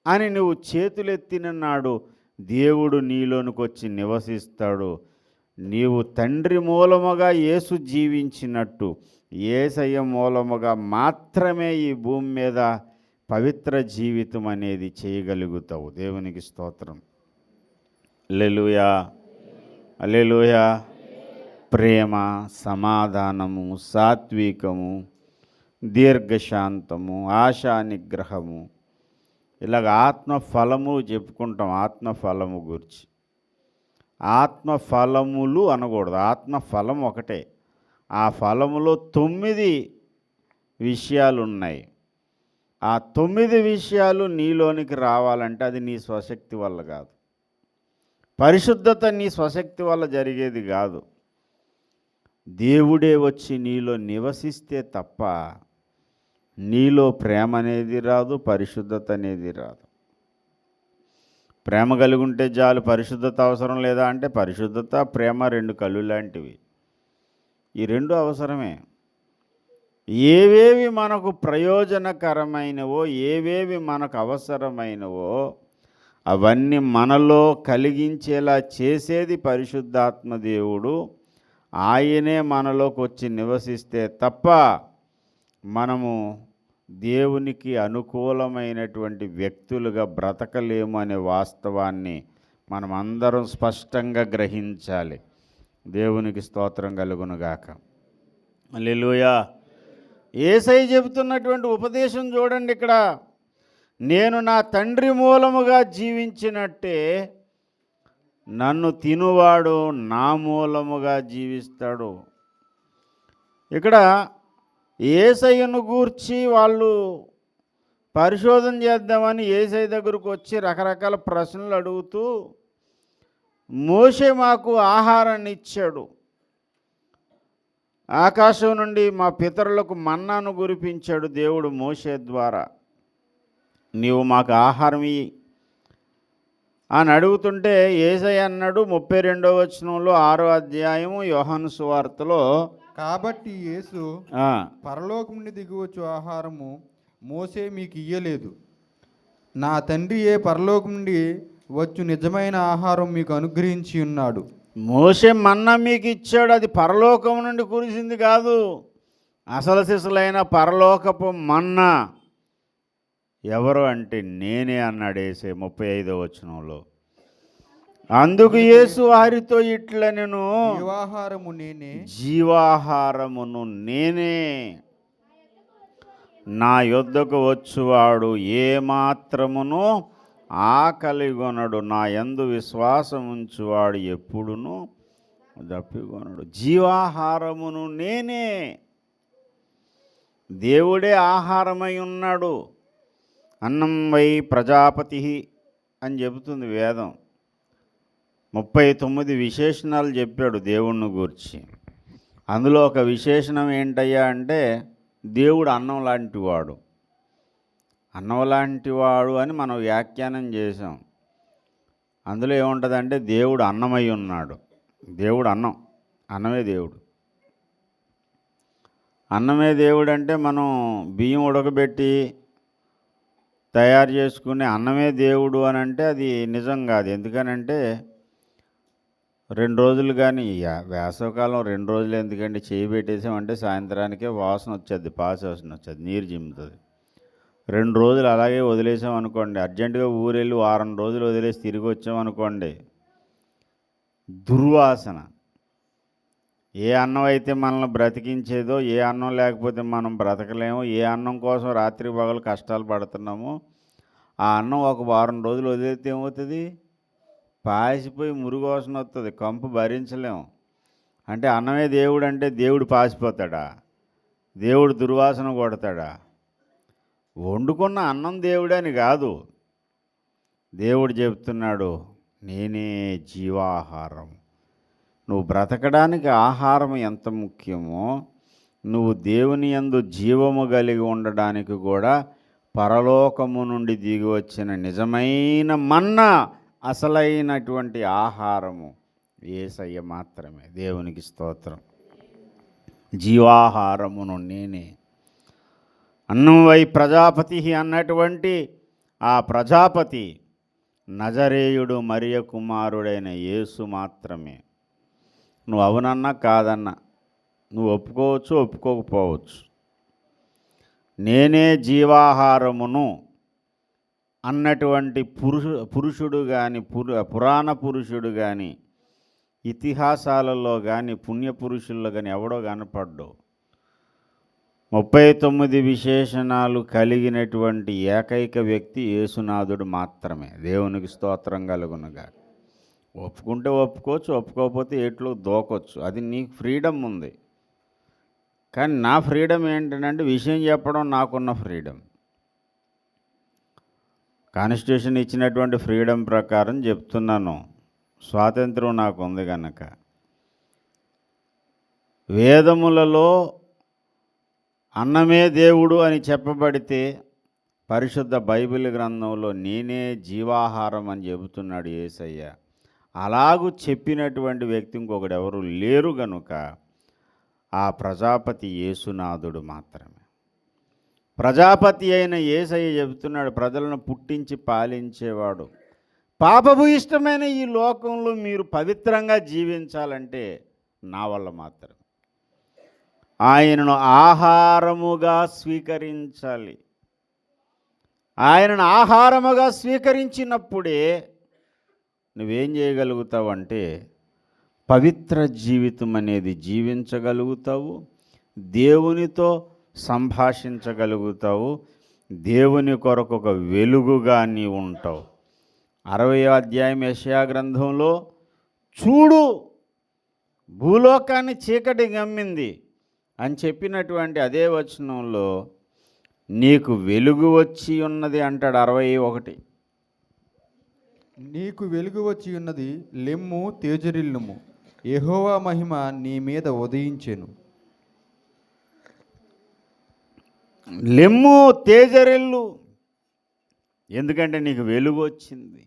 అని నువ్వు చేతులెత్తిన నాడు దేవుడు నీలోనికి వచ్చి నివసిస్తాడు. నీవు తండ్రి మూలముగా యేసు జీవించినట్టు యేసయ్య మూలముగా మాత్రమే ఈ భూమి మీద పవిత్ర జీవితం అనేది చేయగలుగుతావు. దేవునికి స్తోత్రం. హల్లెలూయా, హల్లెలూయా. ప్రేమ, సమాధానము, సాత్వికము, దీర్ఘశాంతము, ఆశా నిగ్రహము, ఇలాగ ఆత్మఫలము చెప్పుకుంటాం. ఆత్మఫలము గురించి ఆత్మఫలములు అనకూడదు, ఆత్మఫలం ఒకటే. ఆ ఫలములో 9 విషయాలు ఉన్నాయి. ఆ 9 విషయాలు నీలోనికి రావాలంటే అది నీ స్వశక్తి వల్ల కాదు. పరిశుద్ధత నీ స్వశక్తి వల్ల జరిగేది కాదు. దేవుడే వచ్చి నీలో నివసిస్తే తప్ప నీలో ప్రేమ అనేది రాదు, పరిశుద్ధత అనేది రాదు. ప్రేమ కలిగి ఉంటే చాలు, పరిశుద్ధత అవసరం లేదా అంటే పరిశుద్ధత, ప్రేమ 2 కళ్ళు లాంటివి. ఈ 2 అవసరమే. ఏవేవి మనకు ప్రయోజనకరమైనవో, ఏవేవి మనకు అవసరమైనవో అవన్నీ మనలో కలిగించేలా చేసేది పరిశుద్ధాత్మ దేవుడు. ఆయనే మనలోకి వచ్చి నివసిస్తే తప్ప మనము దేవునికి అనుకూలమైనటువంటి వ్యక్తులుగా బ్రతకలేము అనే వాస్తవాన్ని మనం అందరం స్పష్టంగా గ్రహించాలి. దేవునికి స్తోత్రం కలుగునుగాక. హల్లెలూయా. యేసయ్య చెబుతున్నటువంటి ఉపదేశం చూడండి ఇక్కడ, నేను నా తండ్రి మూలముగా జీవించినట్టే నన్ను తినువాడు నా మూలముగా జీవిస్తాడు. ఇక్కడ యేసయ్యను గూర్చి వాళ్ళు పరిశోధన చేద్దామని యేసయ్య దగ్గరకు వచ్చి రకరకాల ప్రశ్నలు అడుగుతూ, మోషే మాకు ఆహారాన్ని ఇచ్చాడు, ఆకాశం నుండి మా పితరులకు మన్నాను కురిపించాడు దేవుడు మోషే ద్వారా, నీవు మాకు ఆహారం ఇయ్యి అని అడుగుతుంటే యేసయ్య అన్నాడు 32వ వచనంలో 6వ అధ్యాయము యోహాను సువార్తలో, కాబట్టి యేసు పరలోకం నుండి దిగివచ్చు ఆహారము మోసే మీకు ఇయ్యలేదు, నా తండ్రియే పరలోకం నుండి వచ్చు నిజమైన ఆహారం మీకు అనుగ్రహించి ఉన్నాడు. మోషే మన్నా మీకు ఇచ్చాడు, అది పరలోకం నుండి కురిసింది కాదు, అసలు సిసలైన పరలోకపు మన్నా. ఎవరు అంటే నేనే అన్నాడు యేసే 35వ వచనంలో. అందుకు యేసు వారితో ఇట్లనెను, జీవాహారము నేనే, జీవాహారమును నేనే. నా యొద్దకు వచ్చువాడు ఏమాత్రమును ఆకలిగొనడు, నా యందు విశ్వాసం ఉంచువాడు ఎప్పుడును దప్పిగొనడు. జీవాహారమును నేనే. దేవుడే ఆహారమై ఉన్నాడు. అన్నం వై ప్రజాపతి అని చెబుతుంది వేదం. 39 విశేషణాలు చెప్పాడు దేవుణ్ణి గూర్చి. అందులో ఒక విశేషణం ఏంటయ్యా అంటే దేవుడు అన్నం లాంటివాడు. అన్నం లాంటివాడు అని మనం వ్యాఖ్యానం చేసాం. అందులో ఏముంటుందంటే దేవుడు అన్నమై ఉన్నాడు. దేవుడు అన్నమే దేవుడు. అన్నమే దేవుడు అంటే మనం బియ్యం ఉడకబెట్టి తయారు చేసుకునే అన్నమే దేవుడు అని అంటే అది నిజం కాదు. ఎందుకనంటే 2 రోజులు కానీ, వేసవకాలం 2 రోజులు ఎందుకంటే చేయి పెట్టేసామంటే సాయంత్రానికే వాసన వచ్చేది, వాసన వచ్చేది, నీరు జిమ్ముతుంది. 2 రోజులు అలాగే వదిలేసామనుకోండి, అర్జెంటుగా ఊరెళ్ళి వారం రోజులు వదిలేసి తిరిగి వచ్చామనుకోండి, దుర్వాసన. ఏ అన్నం అయితే మనల్ని బ్రతికించేదో, ఏ అన్నం లేకపోతే మనం బ్రతకలేమో, ఏ అన్నం కోసం రాత్రి పగలు కష్టాలు పడుతున్నామో, ఆ అన్నం ఒక వారం రోజులు వదిలేస్తే ఏమవుతుంది? పాసిపోయి మురుగోసన వస్తుంది, కంపు భరించలేము. అంటే అన్నమే దేవుడు అంటే దేవుడు పాసిపోతాడా? దేవుడు దుర్వాసన కొడతాడా? వండుకున్న అన్నం దేవుడని కాదు. దేవుడు చెప్తున్నాడు, నేనే జీవాహారం. నువ్వు బ్రతకడానికి ఆహారం ఎంత ముఖ్యమో, నువ్వు దేవుని యందు జీవము కలిగి ఉండడానికి కూడా పరలోకము నుండి దిగి వచ్చిన నిజమైన మన్నా, అసలైనటువంటి ఆహారము యేసయ్య మాత్రమే. దేవునికి స్తోత్రం. జీవాహారమును నేనే. అన్నం వై ప్రజాపతి అన్నటువంటి ఆ ప్రజాపతి నజరేయుడు మరియ కుమారుడైన యేసు మాత్రమే. నువ్వు అవునన్నా కాదన్నా, నువ్వు ఒప్పుకోవచ్చు, ఒప్పుకోకపోవచ్చు. నేనే జీవాహారమును అన్నటువంటి పురుషుడు కానీ, పురాణ పురుషుడు కానీ, ఇతిహాసాలలో కానీ, పుణ్యపురుషుల్లో కానీ ఎవడో కనపడ్డు. 39 విశేషణాలు కలిగినటువంటి ఏకైక వ్యక్తి యేసునాథుడు మాత్రమే. దేవునికి స్తోత్రం కలుగునుగా. ఒప్పుకుంటే ఒప్పుకోవచ్చు, ఒప్పుకోకపోతే ఎట్లో దోకొచ్చు, అది నీకు ఫ్రీడమ్ ఉంది. కానీ నా ఫ్రీడమ్ ఏంటంటే విషయం చెప్పడం నాకున్న ఫ్రీడమ్. కాన్స్టిట్యూషన్ ఇచ్చినటువంటి ఫ్రీడమ్ ప్రకారం చెప్తున్నాను. స్వాతంత్రం నాకు ఉంది కనుక. వేదములలో అన్నమే దేవుడు అని చెప్పబడితే పరిశుద్ధ బైబిల్ గ్రంథంలో నేనే జీవాహారం అని చెబుతున్నాడు యేసయ్య. అలాగూ చెప్పినటువంటి వ్యక్తి ఇంకొకడు ఎవరు లేరు గనుక ఆ ప్రజాపతి యేసునాథుడు మాత్రమే. ప్రజాపతి అయిన యేసయ్య చెబుతున్నాడు, ప్రజలను పుట్టించి పాలించేవాడు. పాపపు ఇష్టమైన ఈ లోకంలో మీరు పవిత్రంగా జీవించాలంటే నా వల్ల మాత్రమే. ఆయనను ఆహారముగా స్వీకరించాలి. ఆయనను ఆహారముగా స్వీకరించినప్పుడే నువ్వేం చేయగలుగుతావంటే పవిత్ర జీవితం అనేది జీవించగలుగుతావు, దేవునితో సంభాషించగలుగుతావు, దేవుని కొరకు ఒక వెలుగుగా నీవు ఉంటావు. 60వ అధ్యాయం యెషయా గ్రంథంలో చూడు భూలోకాన్ని చీకటి గమ్మింది అని చెప్పినటువంటి అదే వచనంలో నీకు వెలుగు వచ్చి ఉన్నది అంటాడు. 61. నీకు వెలుగు వచ్చి ఉన్నది, లెమ్ము తేజరిల్లుము, యెహోవా మహిమ నీ మీద ఉదయించెను. లెమ్ము తేజరిల్లు, ఎందుకంటే నీకు వెలుగు వచ్చింది.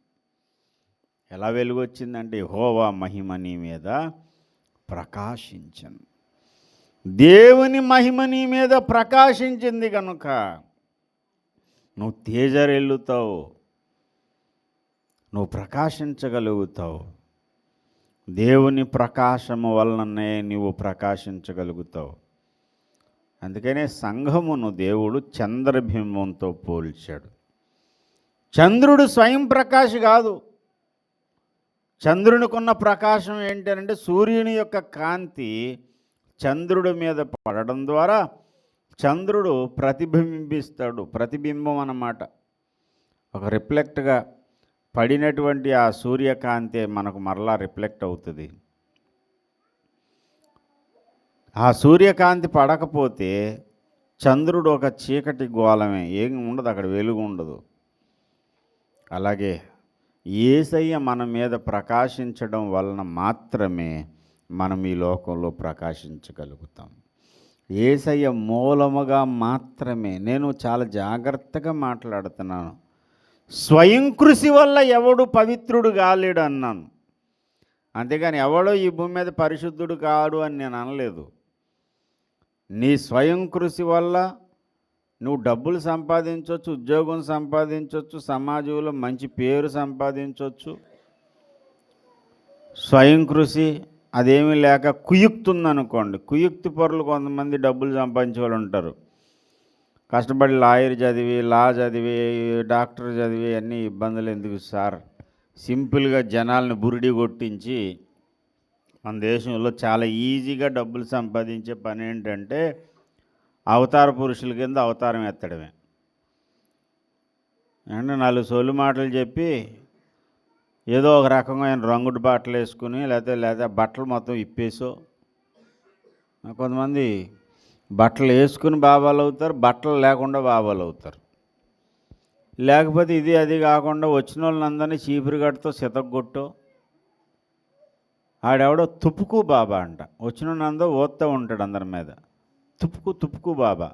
ఎలా వెలుగు వచ్చిందంటే యెహోవా మహిమ నీ మీద ప్రకాశించను. దేవుని మహిమ నీ మీద ప్రకాశించింది కనుక నువ్వు తేజరెల్లుతావు, నువ్వు ప్రకాశించగలుగుతావు. దేవుని ప్రకాశము వలననే నీవు ప్రకాశించగలుగుతావు. అందుకనే సంఘమును దేవుడు చంద్రబింబంతో పోల్చాడు. చంద్రుడు స్వయం ప్రకాశ్ కాదు. చంద్రునికున్న ప్రకాశం ఏంటంటే సూర్యుని యొక్క కాంతి చంద్రుడి మీద పడడం ద్వారా చంద్రుడు ప్రతిబింబిస్తాడు. ప్రతిబింబం అన్నమాట. ఒక రిఫ్లెక్ట్గా పడినటువంటి ఆ సూర్యకాంతి మనకు మరలా రిఫ్లెక్ట్ అవుతుంది. ఆ సూర్యకాంతి పడకపోతే చంద్రుడు ఒక చీకటి గోళమే, ఏం ఉండదు, అక్కడ వెలుగు ఉండదు. అలాగే యేసయ్య మన మీద ప్రకాశించడం వలన మాత్రమే మనం ఈ లోకంలో ప్రకాశించగలుగుతాం. యేసయ్య మూలముగా మాత్రమే. నేను చాలా జాగ్రత్తగా మాట్లాడుతున్నాను. స్వయం కృషి వల్ల ఎవడు పవిత్రుడు కాలేడు అన్నాను, అంతేగాని ఎవడో ఈ భూమి మీద పరిశుద్ధుడు కాడు అని నేను అనలేదు. నీ స్వయం కృషి వల్ల నువ్వు డబ్బులు సంపాదించవచ్చు, ఉద్యోగం సంపాదించవచ్చు, సమాజంలో మంచి పేరు సంపాదించవచ్చు. స్వయం కృషి అదేమీ లేక కుయుక్తుందనుకోండి. కుయుక్తి పరులు కొంతమంది డబ్బులు సంపాదించే వాళ్ళు ఉంటారు. కష్టపడి లాయర్ చదివి, లా చదివి, డాక్టర్ చదివి అన్ని ఇబ్బందులు ఎందుకు సార్? సింపుల్గా జనాలను బురిడి కొట్టించి మన దేశంలో చాలా ఈజీగా డబ్బులు సంపాదించే పని ఏంటంటే అవతార పురుషుల కింద అవతారం ఎత్తడమే. అంటే 4 సొల్లు మాటలు చెప్పి ఏదో ఒక రకమైన రంగుడు బట్టలు వేసుకుని లేకపోతే బట్టలు మొత్తం ఇప్పేసో. కొంతమంది బట్టలు వేసుకుని బాబాలు అవుతారు, బట్టలు లేకుండా బాబాలు అవుతారు. లేకపోతే ఇది అది కాకుండా వచ్చిన వాళ్ళందరినీ చీపురు గట్టుతో సితగొట్టో. ఆడెవడో తుప్పుకు బాబా అంట. వచ్చిన వాళ్ళందరూ ఓత్తా ఉంటాడు అందరి మీద. తుప్పుకు బాబా.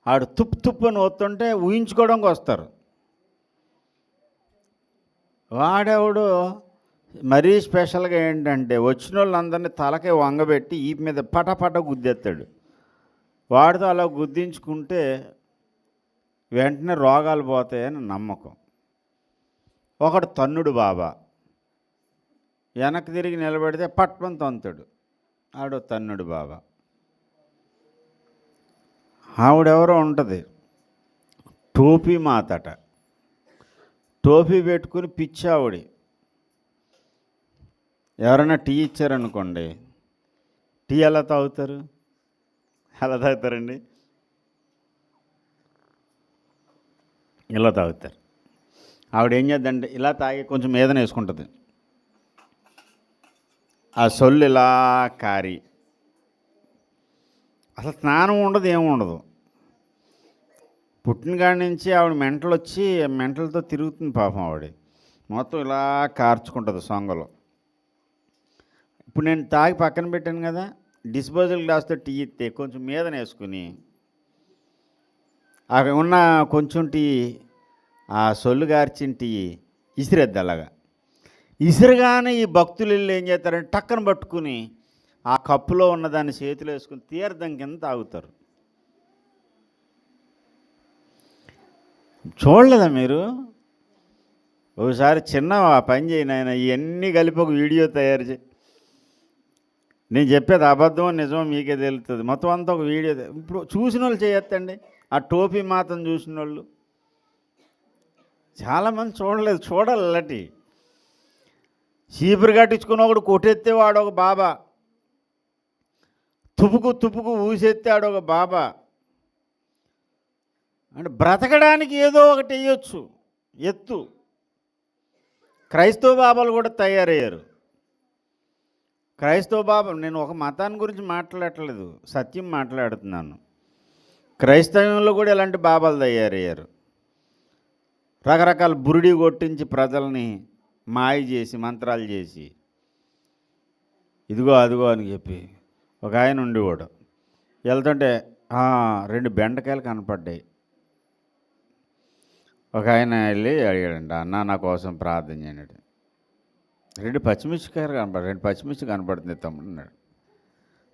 ఆడు తుప్పు అని ఓత్తుంటే ఊహించుకోవడానికి వస్తారు. వాడెవడు మరీ స్పెషల్గా ఏంటంటే వచ్చిన వాళ్ళందరినీ తలకే వంగబెట్టి ఈ మీద పటపట గుద్దెత్తాడు. వాడితో అలా గుద్దించుకుంటే వెంటనే రోగాలు పోతాయని నమ్మకం. ఒకడు తన్నుడు బాబా. వెనక్కి తిరిగి నిలబెడితే పట్మని తంతాడు. ఆడు తన్నుడు బాబా. ఆవిడెవరో ఉంటుంది, టోపీ మాతట. టోపీ పెట్టుకుని పిచ్చావుడి. ఎవరైనా టీ ఇచ్చారనుకోండి, టీ ఎలా తాగుతారు? ఎలా తాగుతారండి? ఇలా తాగుతారు. ఆవిడ ఏం చేద్దంటే ఇలా తాగి కొంచెం మీదన వేసుకుంటుంది. ఆ సొల్లు ఇలా కారి అసలు స్నానం ఉండదు, ఏముండదు. పుట్టిన కాడి నుంచి ఆవిడ మెంటలు వచ్చి మెంటలతో తిరుగుతుంది పాపం. ఆవిడ మొత్తం ఇలా కార్చుకుంటుంది సొంగలో. ఇప్పుడు నేను తాగి పక్కన పెట్టాను కదా, డిస్పోజల్ గ్లాస్తో టీ ఇస్తే కొంచెం మీదన వేసుకుని అక్కడ ఉన్న కొంచెం టీ ఆ సొల్లు గార్చిన టీ ఇసిరేద్ది. అలాగా ఇసురుగానే ఈ భక్తులు వెళ్ళి ఏం చేస్తారంటే టక్కన పట్టుకుని ఆ కప్పులో ఉన్నదాన్ని చేతిలో వేసుకుని తీర్థం కింద తాగుతారు. చూడలేదా మీరు? ఒకసారి చిన్న ఆ పని చేయను, ఆయన ఇవన్నీ కలిపి ఒక వీడియో తయారు చేయి. నేను చెప్పేది అబద్ధం నిజమో మీకే తెలుస్తుంది. మొత్తం అంతా ఒక వీడియో. ఇప్పుడు చూసిన వాళ్ళు చేయొద్దండి. ఆ టోపీ మాత్రం చూసిన వాళ్ళు చాలామంది చూడలేదు. చూడాలి. అలాంటి చీపురు కట్టించుకుని ఒకడు కొట్టెత్తే వాడు ఒక బాబా, తుపుకు ఊసెత్తే ఆడొక బాబా. అంటే బ్రతకడానికి ఏదో ఒకటి వేయొచ్చు ఎత్తు. క్రైస్తవ బాబాలు కూడా తయారయ్యారు. క్రైస్తవ బాబా, నేను ఒక మతాన్ని గురించి మాట్లాడట్లేదు, సత్యం మాట్లాడుతున్నాను. క్రైస్తవంలో కూడా ఇలాంటి బాబాలు తయారయ్యారు. రకరకాల బురిడి కొట్టించి ప్రజల్ని మాయ చేసి మంత్రాలు చేసి ఇదిగో అదిగో అని చెప్పి. ఒక ఆయన ఉండేవాడు, వెళ్తుంటే 2 బెండకాయలు కనపడ్డాయి. ఒక ఆయన వెళ్ళి అడిగాడంట, అన్న నా కోసం ప్రార్థన చేయండి. 2 పచ్చిమిర్చికాయలు కనపడ్డాయి. 2 పచ్చిమిర్చి కనపడుతుంది తమ్ముడు అన్నాడు.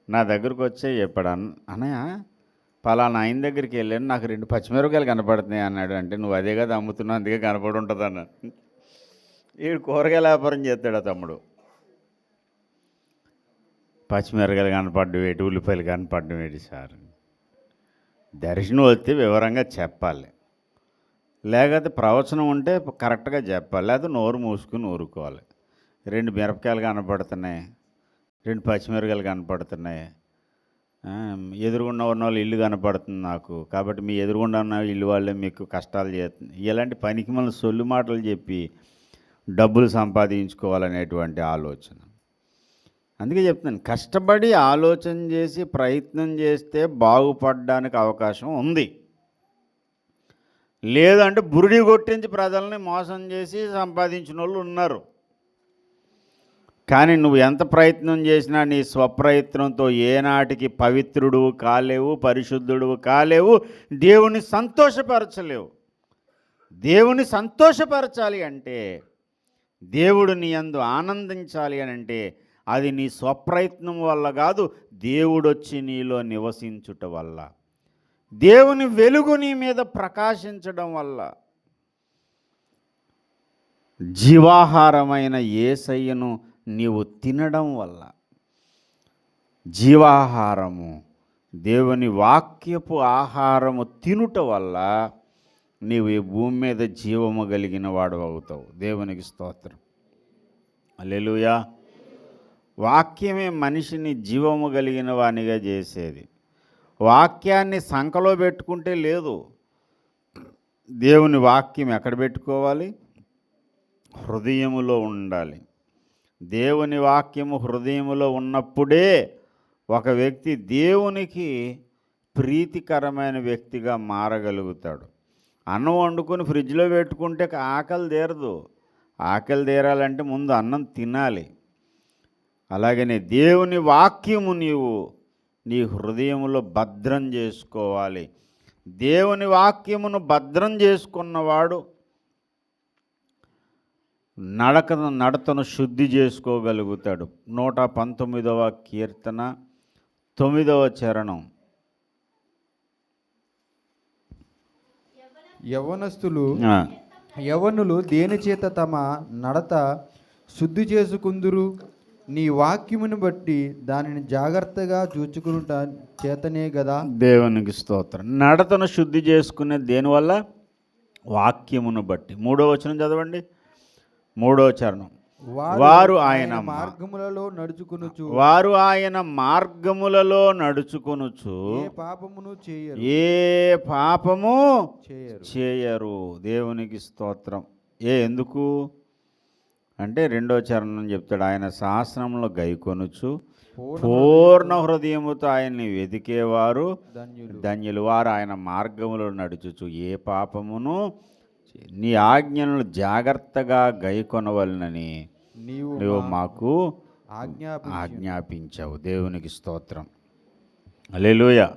నా దగ్గరకు వచ్చే చెప్పాడు, అన్నయ్య పలానా ఆయన దగ్గరికి వెళ్ళాను, నాకు 2 పచ్చిమిరపకాయలు కనపడుతున్నాయి అన్నాడు. అంటే నువ్వు అదే కదా అమ్ముతున్నావు, అందుకే కనపడి ఉంటుంది అన్నాడు. వీడు కూరగాయల వ్యాపారం చేస్తాడు ఆ తమ్ముడు. పచ్చిమిరపకాయలు కనపడ్డం ఏంటి, ఉల్లిపాయలు కనపడ్డం ఏంటి సార్? దర్శనం వస్తే వివరంగా చెప్పాలి. లేకపోతే ప్రవచనం ఉంటే కరెక్ట్గా చెప్పాలి, లేకపోతే నోరు మూసుకుని ఊరుకోవాలి. 2 మిరపకాయలు కనపడుతున్నాయి, 2 పచ్చిమిరకాయలు కనపడుతున్నాయి, ఎదురుగుండా ఉన్న వాళ్ళ ఇల్లు కనపడుతుంది నాకు, కాబట్టి మీ ఎదురుగుండా ఉన్న ఇల్లు వాళ్ళే మీకు కష్టాలు చేస్తుంది, ఇలాంటి పనికి మన సొల్లు మాటలు చెప్పి డబ్బులు సంపాదించుకోవాలనేటువంటి ఆలోచన. అందుకే చెప్తున్నాను, కష్టపడి ఆలోచన చేసి ప్రయత్నం చేస్తే బాగుపడడానికి అవకాశం ఉంది. లేదంటే బురిడి కొట్టించి ప్రజల్ని మోసం చేసి సంపాదించిన వాళ్ళు ఉన్నారు. కానీ నువ్వు ఎంత ప్రయత్నం చేసినా నీ స్వప్రయత్నంతో ఏనాటికి పవిత్రుడు కాలేవు, పరిశుద్ధుడు కాలేవు, దేవుని సంతోషపరచలేవు. దేవుని సంతోషపరచాలి అంటే, దేవుడు నీ యందు ఆనందించాలి అని అంటే అది నీ స్వప్రయత్నం వల్ల కాదు, దేవుడొచ్చి నీలో నివసించుట వల్ల, దేవుని వెలుగు నీ మీద ప్రకాశించడం వల్ల, జీవాహారమైన యేసయ్యను నీవు తినడం వల్ల. జీవాహారము, దేవుని వాక్యపు ఆహారము తినుట వల్ల నీవు ఈ భూమి మీద జీవము కలిగిన వాడు అవుతావు. దేవునికి స్తోత్రం. హల్లెలూయా. వాక్యమే మనిషిని జీవము కలిగిన వానిగా చేసేది. వాక్యాన్ని సంకలో పెట్టుకుంటే లేదు. దేవుని వాక్యం ఎక్కడ పెట్టుకోవాలి? హృదయములో ఉండాలి. దేవుని వాక్యము హృదయములో ఉన్నప్పుడే ఒక వ్యక్తి దేవునికి ప్రీతికరమైన వ్యక్తిగా మారగలుగుతాడు. అన్నం వండుకొని ఫ్రిడ్జ్లో పెట్టుకుంటే ఆకలి తీరదు. ఆకలి తీరాలంటే ముందు అన్నం తినాలి. అలాగనే దేవుని వాక్యము నీవు నీ హృదయములో భద్రం చేసుకోవాలి. దేవుని వాక్యమును భద్రం చేసుకున్నవాడు నడతను శుద్ధి చేసుకోగలుగుతాడు. 119వ కీర్తన 9వ చరణం. యవనులు దేని చేత తమ నడత శుద్ధి చేసుకుందురు? నీ వాక్యమును బట్టి దానిని జాగ్రత్తగా చూచుకునుట చేతనే కదా. దేవునికి స్తోత్రం. నడతను శుద్ధి చేసుకునే దేనివల్ల? వాక్యమును బట్టి. 3వ వచనం చదవండి. 3వ చరణం. వారు ఆయన మార్గములలో నడుచుకొనుచు, వారు ఆయన మార్గములలో నడుచుకొనుచు ఏ పాపము చేయరు. దేవునికి స్తోత్రం. ఎందుకు అంటే 2వ చరణం చెప్తాడు, ఆయన శాసనంలో గైకొనుచు పూర్ణ హృదయముతో ఆయన్ని వెతికేవారు ధన్యులు. వారు ఆయన మార్గములో నడుచుచు ఏ పాపమును, నీ ఆజ్ఞలను జాగ్రత్తగా గైకొనవలనని నీవు మాకు ఆజ్ఞాపించావు. దేవునికి స్తోత్రం. హల్లెలూయా.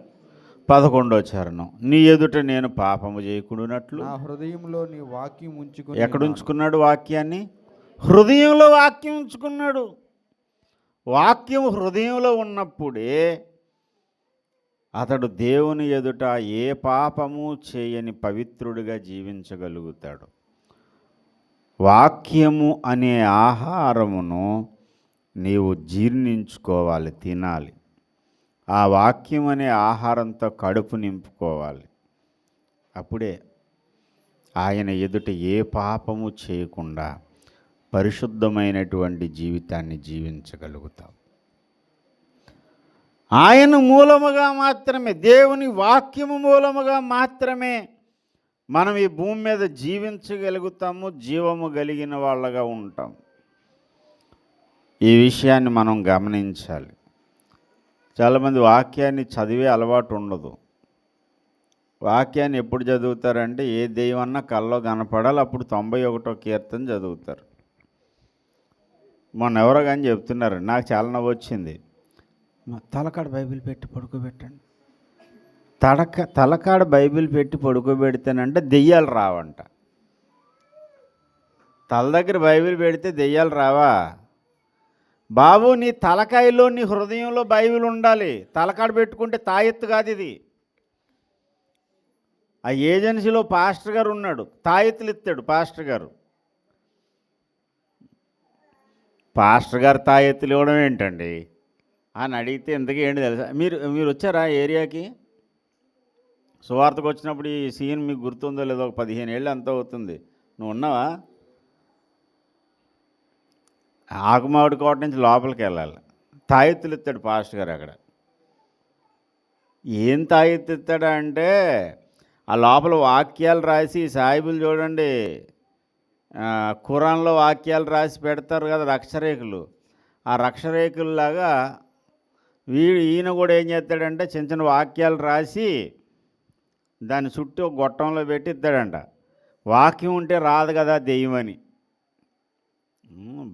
11వ చరణం. నీ ఎదుట నేను పాపము చేయకుండానట్లు నా హృదయంలో నీ వాక్యం ఉంచుకుని. ఎక్కడ ఉంచుకున్నాడు వాక్యాన్ని? హృదయంలో వాక్యం ఉంచుకున్నాడు. వాక్యం హృదయంలో ఉన్నప్పుడే అతడు దేవుని ఎదుట ఏ పాపము చేయని పవిత్రుడిగా జీవించగలుగుతాడు. వాక్యము అనే ఆహారమును నీవు జీర్ణించుకోవాలి, తినాలి. ఆ వాక్యం అనే ఆహారంతో కడుపు నింపుకోవాలి. అప్పుడే ఆయన ఎదుట ఏ పాపము చేయకుండా పరిశుద్ధమైనటువంటి జీవితాన్ని జీవించగలుగుతాం. ఆయన మూలముగా మాత్రమే, దేవుని వాక్యము మూలముగా మాత్రమే మనం ఈ భూమి మీద జీవించగలుగుతాము, జీవము కలిగిన వాళ్ళగా ఉంటాం. ఈ విషయాన్ని మనం గమనించాలి. చాలామంది వాక్యాన్ని చదివే అలవాటు ఉండదు. వాక్యాన్ని ఎప్పుడు చదువుతారంటే ఏ దెయ్యమన్నా కల్లో కనపడాలి, అప్పుడు 91వ కీర్తన చదువుతారు. మొన్న ఎవరో కానీ చెప్తున్నారు, నాకు చాలా నవ్వు వచ్చింది. తలకాడ బైబిల్ పెట్టి పడుకోబెట్టండి. తలకాడ బైబిల్ పెట్టి పడుకోబెడితేనంటే దెయ్యాలు రావంట. తల దగ్గర బైబిల్ పెడితే దెయ్యాలు రావా? బాబు, నీ తలకాయలో నీ హృదయంలో బైబిల్ ఉండాలి. తలకాడ పెట్టుకుంటే తాయెత్తు కాదు ఇది. ఆ ఏజెన్సీలో పాస్టర్ గారు ఉన్నాడు, తాయెత్తులు ఇస్తాడు పాస్టర్ గారు. పాస్టర్ గారు తాయెత్తులు ఇవ్వడం ఏంటండి అని అడిగితే ఇంతకీ ఏంటి తెలుసా? మీరు వచ్చారా ఏరియాకి? సువార్తకు వచ్చినప్పుడు ఈ సీన్ మీకు గుర్తుందో లేదో, ఒక 15 ఏళ్ళు అంత అవుతుంది. నువ్వు ఉన్నావా? ఆకుమావిడి కోట నుంచి లోపలికి వెళ్ళాలి. తాయెత్తులు ఇస్తాడు పాస్టర్ గారు అక్కడ. ఏం తాయెత్తు ఇస్తాడా అంటే, ఆ లోపల వాక్యాలు రాసి, సాయిబులు చూడండి ఖురాన్లో వాక్యాలు రాసి పెడతారు కదా అక్షరేఖలు. ఆ అక్షరేఖల్లాగా ఈయన కూడా ఏం చేస్తాడంటే చిన్న చిన్న వాక్యాలు రాసి దాని చుట్టూ ఒక గొట్టంలో పెట్టి ఇస్తాడంట. వాక్యం ఉంటే రాదు కదా దెయ్యమని.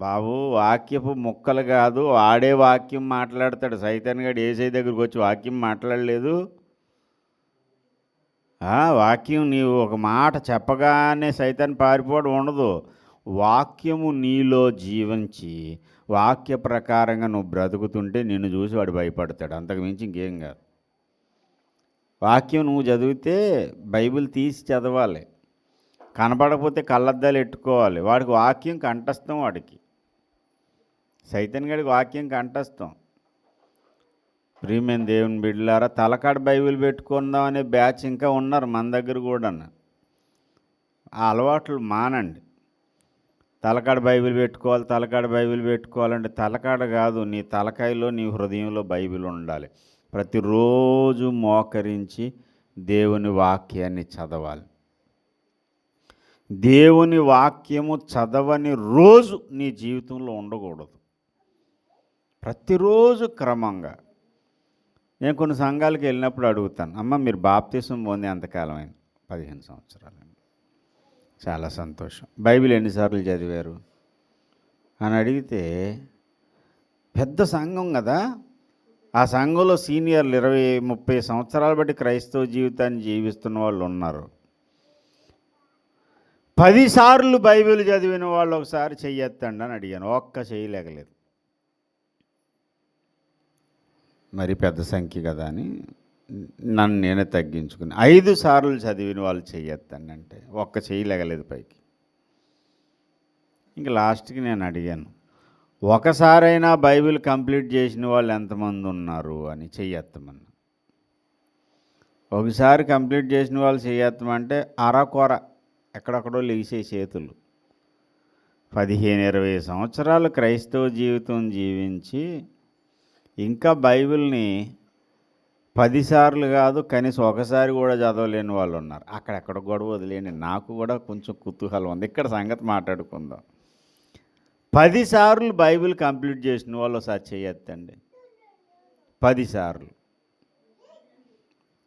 బాబు వాక్యపు ముక్కలు కాదు, ఆడే వాక్యం మాట్లాడతాడు. సైతాన్ గడు ఏసై దగ్గరికి వచ్చి వాక్యం మాట్లాడలేదు. వాక్యం నీవు ఒక మాట చెప్పగానే సైతాన్ పారిపోవడం ఉండదు. వాక్యము నీలో జీవించి వాక్య ప్రకారంగా నువ్వు బ్రతుకుతుంటే నిన్ను చూసి వాడు భయపడతాడు. అంతకు మించి ఇంకేం కాదు. వాక్యం నువ్వు చదివితే బైబిల్ తీసి చదవాలి. కనపడకపోతే కళ్ళద్దాలు ఎట్టుకోవాలి. వాడికి వాక్యం కంఠస్థం. వాడికి సైతాన్ గడికి వాక్యం కంఠస్థం. ప్రియమైన దేవుని బిడ్డలారా, తలకాడ బైబిల్ పెట్టుకుందాం అనే బ్యాచ్ ఇంకా ఉన్నారు మన దగ్గర కూడా. ఆ అలవాట్లు మానండి. తలకాడ బైబిల్ పెట్టుకోవాలి, తలకాడ బైబిల్ పెట్టుకోవాలంటే తలకాడ కాదు, నీ తలకాయలో నీ హృదయంలో బైబిల్ ఉండాలి. ప్రతిరోజు మోకరించి దేవుని వాక్యాన్ని చదవాలి. దేవుని వాక్యము చదవని రోజు నీ జీవితంలో ఉండకూడదు. ప్రతిరోజు క్రమంగా. నేను కొన్ని సంఘాలకు వెళ్ళినప్పుడు అడుగుతాను, అమ్మ మీరు బాప్తిసం పొంది ఎంతకాలం అయింది? 15 సంవత్సరాలు. చాలా సంతోషం. బైబిల్ ఎన్నిసార్లు చదివారు అని అడిగితే, పెద్ద సంఘం కదా, ఆ సంఘంలో సీనియర్లు 20-30 సంవత్సరాలు బట్టి క్రైస్తవ జీవితాన్ని జీవిస్తున్న వాళ్ళు ఉన్నారు. 10 సార్లు బైబిల్ చదివిన వాళ్ళు ఒకసారి చెయ్యొత్తండి అని అడిగాను. ఒక్క చేయలేకలేదు. మరి పెద్ద సంఖ్య కదా అని నన్ను నేనే తగ్గించుకుని 5 సార్లు చదివిన వాళ్ళు చెయ్యొత్తండి అంటే ఒక్క చేయలేగలేదు పైకి. ఇంక లాస్ట్కి నేను అడిగాను, ఒకసారైనా బైబిల్ కంప్లీట్ చేసిన వాళ్ళు ఎంతమంది ఉన్నారు అని చెయ్యొత్తమన్నా. ఒకసారి కంప్లీట్ చేసిన వాళ్ళు చెయ్యొత్తమంటే అరకొర ఎక్కడెక్కడో లేచే చేతులు. 15-20 సంవత్సరాలు క్రైస్తవ జీవితం జీవించి ఇంకా బైబిల్ని 10 సార్లు కాదు, కనీసం ఒకసారి కూడా చదవలేని వాళ్ళు ఉన్నారు. అక్కడెక్కడ గొడవ వదిలేండి, నాకు కూడా కొంచెం కుతూహలం ఉంది. ఇక్కడ సంగతి మాట్లాడుకుందాం. 10 సార్లు బైబిల్ కంప్లీట్ చేసిన వాళ్ళు ఒకసారి చేయొద్దండి. 10 సార్లు.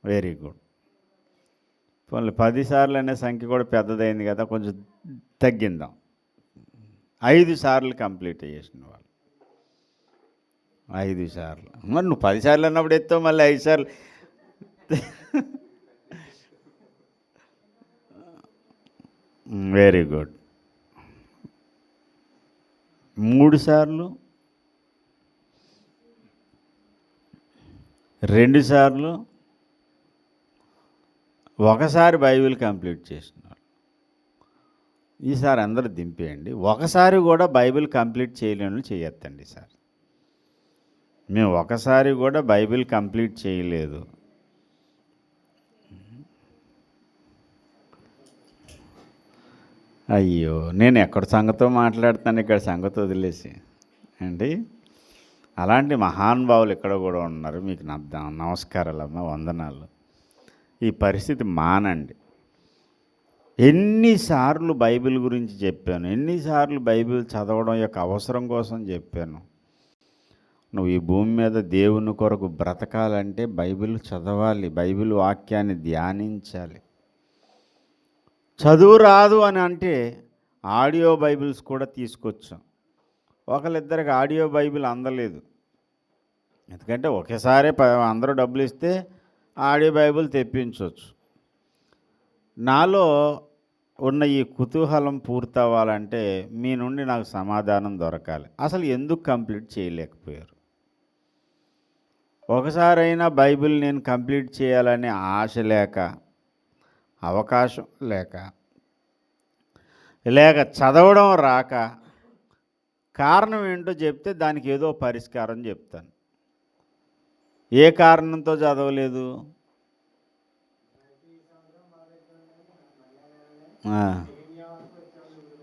Very good. పోనీ 10 సార్లు అనే సంఖ్య కూడా పెద్దదైంది కదా, కొంచెం తగ్గిందాం. 5 సార్లు కంప్లీట్ చేసిన వాళ్ళు. 5 సార్లు. మరి నువ్వు 10 సార్లు అన్నప్పుడు ఎత్తావు, మళ్ళీ 5 సార్లు. Very good. 3 సార్లు, 2 సార్లు, ఒకసారి బైబిల్ కంప్లీట్ చేసినారు. ఈసారి అందరూ దింపేయండి. ఒకసారి కూడా బైబిల్ కంప్లీట్ చేయలేని చేయొద్దండి సార్. మేము ఒకసారి కూడా బైబిల్ కంప్లీట్ చేయలేదు. అయ్యో, నేను ఎక్కడ సంగతో మాట్లాడుతాను, ఇక్కడ సంగతి వదిలేసి అండి. అలాంటి మహానుభావులు ఇక్కడ కూడా ఉన్నారు. మీకు నమస్కారాలమ్మా, వందనాలు. ఈ పరిస్థితి మానండి. ఎన్నిసార్లు బైబిల్ గురించి చెప్పాను, ఎన్నిసార్లు బైబిల్ చదవడం యొక్క అవసరం కోసం చెప్పాను. నువ్వు ఈ భూమి మీద దేవుని కొరకు బ్రతకాలంటే బైబిల్ చదవాలి, బైబిల్ వాక్యాన్ని ధ్యానించాలి. చదువు రాదు అని అంటే ఆడియో బైబిల్స్ కూడా తీసుకొచ్చాం. ఒకళ్ళిద్దరికి ఆడియో బైబిల్ అందలేదు. ఎందుకంటే ఒకేసారి అందరూ డబ్బులు ఇస్తే ఆడియో బైబిల్ తెప్పించవచ్చు. నాలో ఉన్న ఈ కుతూహలం పూర్తవ్వాలంటే మీ నుండి నాకు సమాధానం దొరకాలి. అసలు ఎందుకు కంప్లీట్ చేయలేకపోయారు? ఒకసారైనా బైబిల్ నేను కంప్లీట్ చేయాలనే ఆశ లేక, అవకాశం లేక చదవడం రాక, కారణం ఏంటో చెప్తే దానికి ఏదో పరిష్కారం చెప్తాను. ఏ కారణంతో చదవలేదు?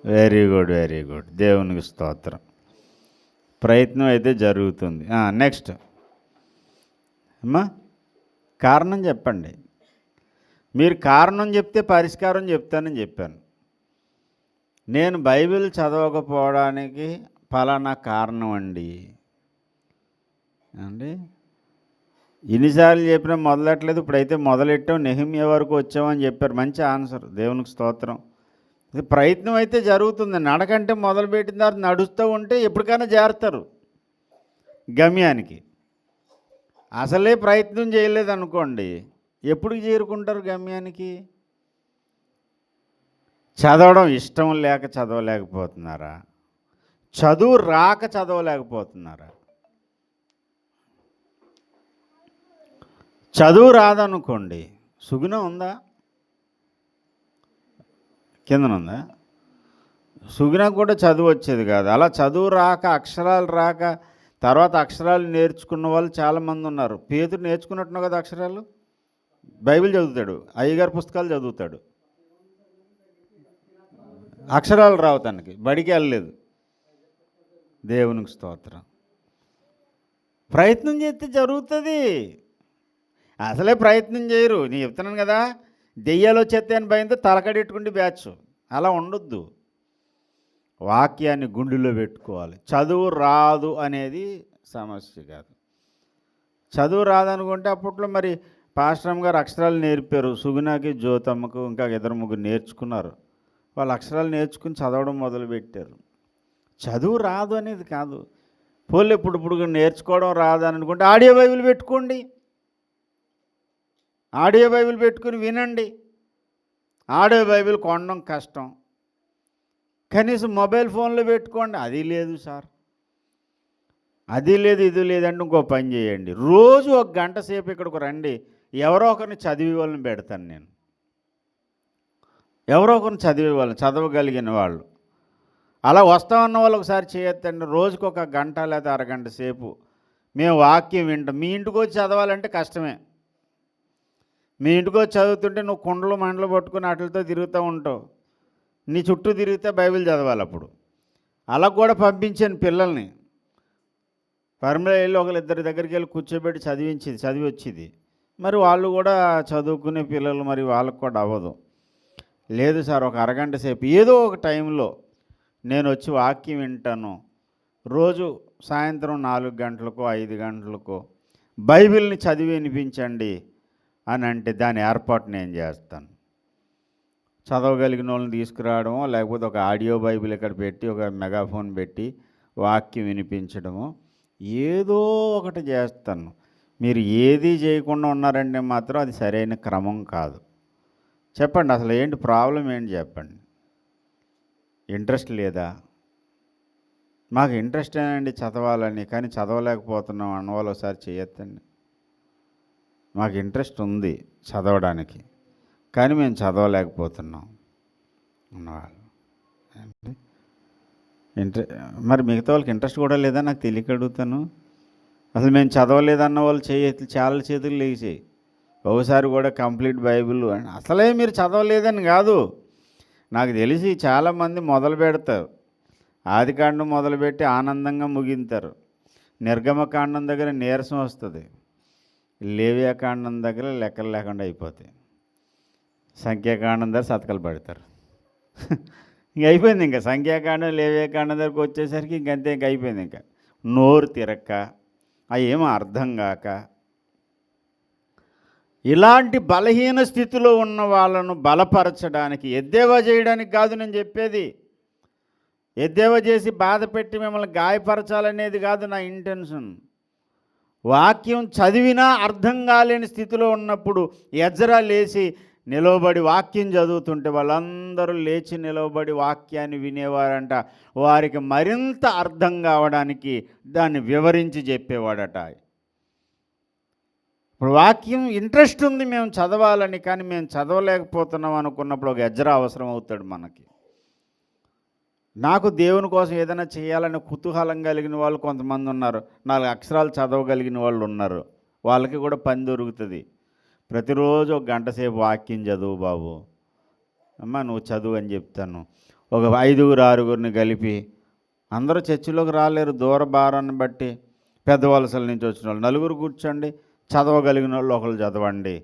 Very good, very good. దేవునికి స్తోత్రం. ప్రయత్నం అయితే జరుగుతుంది. నెక్స్ట్ అమ్మా, కారణం చెప్పండి. మీరు కారణం చెప్తే పరిష్కారం చెప్తానని చెప్పాను. నేను బైబిల్ చదవకపోవడానికి ఫలానా కారణం అండి ఎన్నిసార్లు చెప్పినా మొదలెట్టలేదు. ఇప్పుడైతే మొదలెట్టాం, నెహెమ్యా వరకు వచ్చామని చెప్పారు. మంచి ఆన్సర్, దేవునికి స్తోత్రం. ఇది ప్రయత్నం అయితే జరుగుతుంది. నడకంటే మొదలుపెట్టిన తర్వాత నడుస్తూ ఉంటే ఎప్పటికైనా చేరుతారు గమ్యానికి. అసలే ప్రయత్నం చేయలేదనుకోండి, ఎప్పుడు చేరుకుంటారు గమ్యానికి? చదవడం ఇష్టం లేక చదవలేకపోతున్నారా? చదువు రాక చదవలేకపోతున్నారా? చదువు రాదనుకోండి, సుగుణం ఉందా? కిందనుందా? సుగుణ కూడా చదువు వచ్చేది కాదు. అలా చదువు రాక, అక్షరాలు రాక, తర్వాత అక్షరాలు నేర్చుకున్న వాళ్ళు చాలామంది ఉన్నారు. పేతురు నేర్చుకున్నట్టున్నావు కదా అక్షరాలు. బైబిల్ చదువుతాడు, అయ్యగారి పుస్తకాలు చదువుతాడు, అక్షరాలు రావు తనకి, బడికి వెళ్ళలేదు. దేవునికి స్తోత్రం. ప్రయత్నం చేస్తే జరుగుతుంది. అసలే ప్రయత్నం చేయరు. నేను చెప్తున్నాను కదా, దెయ్యాలు వచ్చేస్తే అని భయంతో తలకడెట్టుకుంటే బ్యాచ్. అలా ఉండొద్దు. వాక్యాన్ని గుండెలో పెట్టుకోవాలి. చదువు రాదు అనేది సమస్య కాదు. చదువు రాదనుకుంటే అప్పట్లో మరి పాస్టరమ్మ గారు అక్షరాలు నేర్పారు. సుగుణకి, జ్యోతమ్మకు, ఇంకా 2-3 నేర్చుకున్నారు. వాళ్ళు అక్షరాలు నేర్చుకుని చదవడం మొదలుపెట్టారు. చదువు రాదు అనేది కాదు. పోలే ఇప్పుడు నేర్చుకోవడం రాదని అనుకుంటే ఆడియో బైబిల్ పెట్టుకోండి. ఆడియో బైబిల్ పెట్టుకుని వినండి. ఆడియో బైబిల్ కొనడం కష్టం, కనీసం మొబైల్ ఫోన్లో పెట్టుకోండి. అది లేదు సార్, అది లేదు, ఇది లేదంటే ఇంకో పని చేయండి. రోజు 1 గంట సేపు ఇక్కడికి రండి. ఎవరో ఒకరిని చదివే వాళ్ళని పెడతాను నేను. ఎవరో ఒకరిని చదివే వాళ్ళని, చదవగలిగిన వాళ్ళు. అలా వస్తామన్న వాళ్ళు ఒకసారి చేయొద్దండి. రోజుకు 1 గంట లేదా అరగంట సేపు మేము వాక్యం వింటాం. మీ ఇంటికి వచ్చి చదవాలంటే కష్టమే. మీ ఇంటికి వచ్చి చదువుతుంటే నువ్వు కుండలు మండలు పట్టుకుని వాటితో తిరుగుతూ ఉంటావు. నీ చుట్టూ తిరిగితే బైబిల్ చదవాలి. అప్పుడు అలా కూడా పంపించాను పిల్లల్ని. పర్మనెంట్ వెళ్ళి 1-2 దగ్గరికి వెళ్ళి కూర్చోబెట్టి చదివి వచ్చేది. మరి వాళ్ళు కూడా చదువుకునే పిల్లలు, మరి వాళ్ళకు కూడా అవ్వదు. లేదు సార్, 1 అరగంట సేపు ఏదో ఒక టైంలో నేను వచ్చి వాక్యం వింటాను. రోజు సాయంత్రం 4 గంటలకో 5 గంటలకో బైబిల్ని చదివి వినిపించండి అని అంటే దాని ఏర్పాటు నేను చేస్తాను. చదవగలిగిన వాళ్ళని తీసుకురావడమో, లేకపోతే ఒక ఆడియో బైబిల్ ఇక్కడ పెట్టి ఒక మెగాఫోన్ పెట్టి వాక్యం వినిపించడమో ఏదో ఒకటి చేస్తాను. మీరు ఏది చేయకుండా ఉన్నారంటే మాత్రం అది సరైన క్రమం కాదు. చెప్పండి, అసలు ఏంటి ప్రాబ్లం ఏంటి చెప్పండి. ఇంట్రెస్ట్ లేదా? మాకు ఇంట్రెస్ట్ ఏనండి చదవాలని, కానీ చదవలేకపోతున్నాం అన్నవాళ్ళు ఒకసారి చేయొద్దండి. మాకు ఇంట్రెస్ట్ ఉంది చదవడానికి, కానీ మేము చదవలేకపోతున్నాం అన్నవాళ్ళు. మరి మిగతా వాళ్ళకి ఇంట్రెస్ట్ కూడా లేదా నాకు తెలియక అడుగుతాను. అసలు మేము చదవలేదన్న వాళ్ళు చాలా చేతులు లేచాయి. ఒకసారి కూడా కంప్లీట్ బైబిల్ అసలే మీరు చదవలేదని కాదు. నాకు తెలిసి చాలామంది మొదలు పెడతారు, ఆదికాండం మొదలుపెట్టి ఆనందంగా ముగింతారు. నిర్గమకాండం దగ్గర నీరసం వస్తుంది, లేవ్యాకాండం దగ్గర లెక్కలు లేకుండా అయిపోతాయి, సంఖ్యాకాండం దగ్గర సతకలు పడతారు. ఇంక అయిపోయింది. ఇంకా సంఖ్యాకాండం లేవ్యాకాండం దగ్గరకు వచ్చేసరికి ఇంకంతే, ఇంక అయిపోయింది. ఇంకా నోరు తిరక్క, అవి ఏమో అర్థం కాక, ఇలాంటి బలహీన స్థితిలో ఉన్న వాళ్ళను బలపరచడానికి, ఎద్దేవా చేయడానికి కాదు నేను చెప్పేది. ఎద్దేవా చేసి బాధ పెట్టి మిమ్మల్ని గాయపరచాలనేది కాదు నా ఇంటెన్షన్. వాక్యం చదివినా అర్థం కాలేని స్థితిలో ఉన్నప్పుడు ఎజ్రా లేచి నిలవబడి వాక్యం చదువుతుంటే వాళ్ళందరూ లేచి నిలవబడి వాక్యాన్ని వినేవారంట. వారికి మరింత అర్థం కావడానికి దాన్ని వివరించి చెప్పేవాడట. ఇప్పుడు వాక్యం ఇంట్రెస్ట్ ఉంది మేము చదవాలని, కానీ మేము చదవలేకపోతున్నాం అనుకున్నప్పుడు ఒక ఎజ్రా అవసరం అవుతాడు మనకి. నాకు దేవుని కోసం ఏదైనా చేయాలని కుతూహలం కలిగిన వాళ్ళు కొంతమంది ఉన్నారు, 4 అక్షరాలు చదవగలిగిన వాళ్ళు ఉన్నారు. వాళ్ళకి కూడా పని దొరుకుతుంది. ప్రతిరోజు 1 గంట సేపు వాక్యం చదువు బాబు అమ్మ నువ్వు చదువు అని చెప్తాను. ఒక 5-6 కలిపి, అందరూ చర్చిలోకి రాలేరు దూర భారాన్ని బట్టి, పెద్ద వలసల నుంచి వచ్చిన వాళ్ళు 4 కూర్చోండి, చదవగలిగిన వాళ్ళు ఒకళ్ళు చదవండి.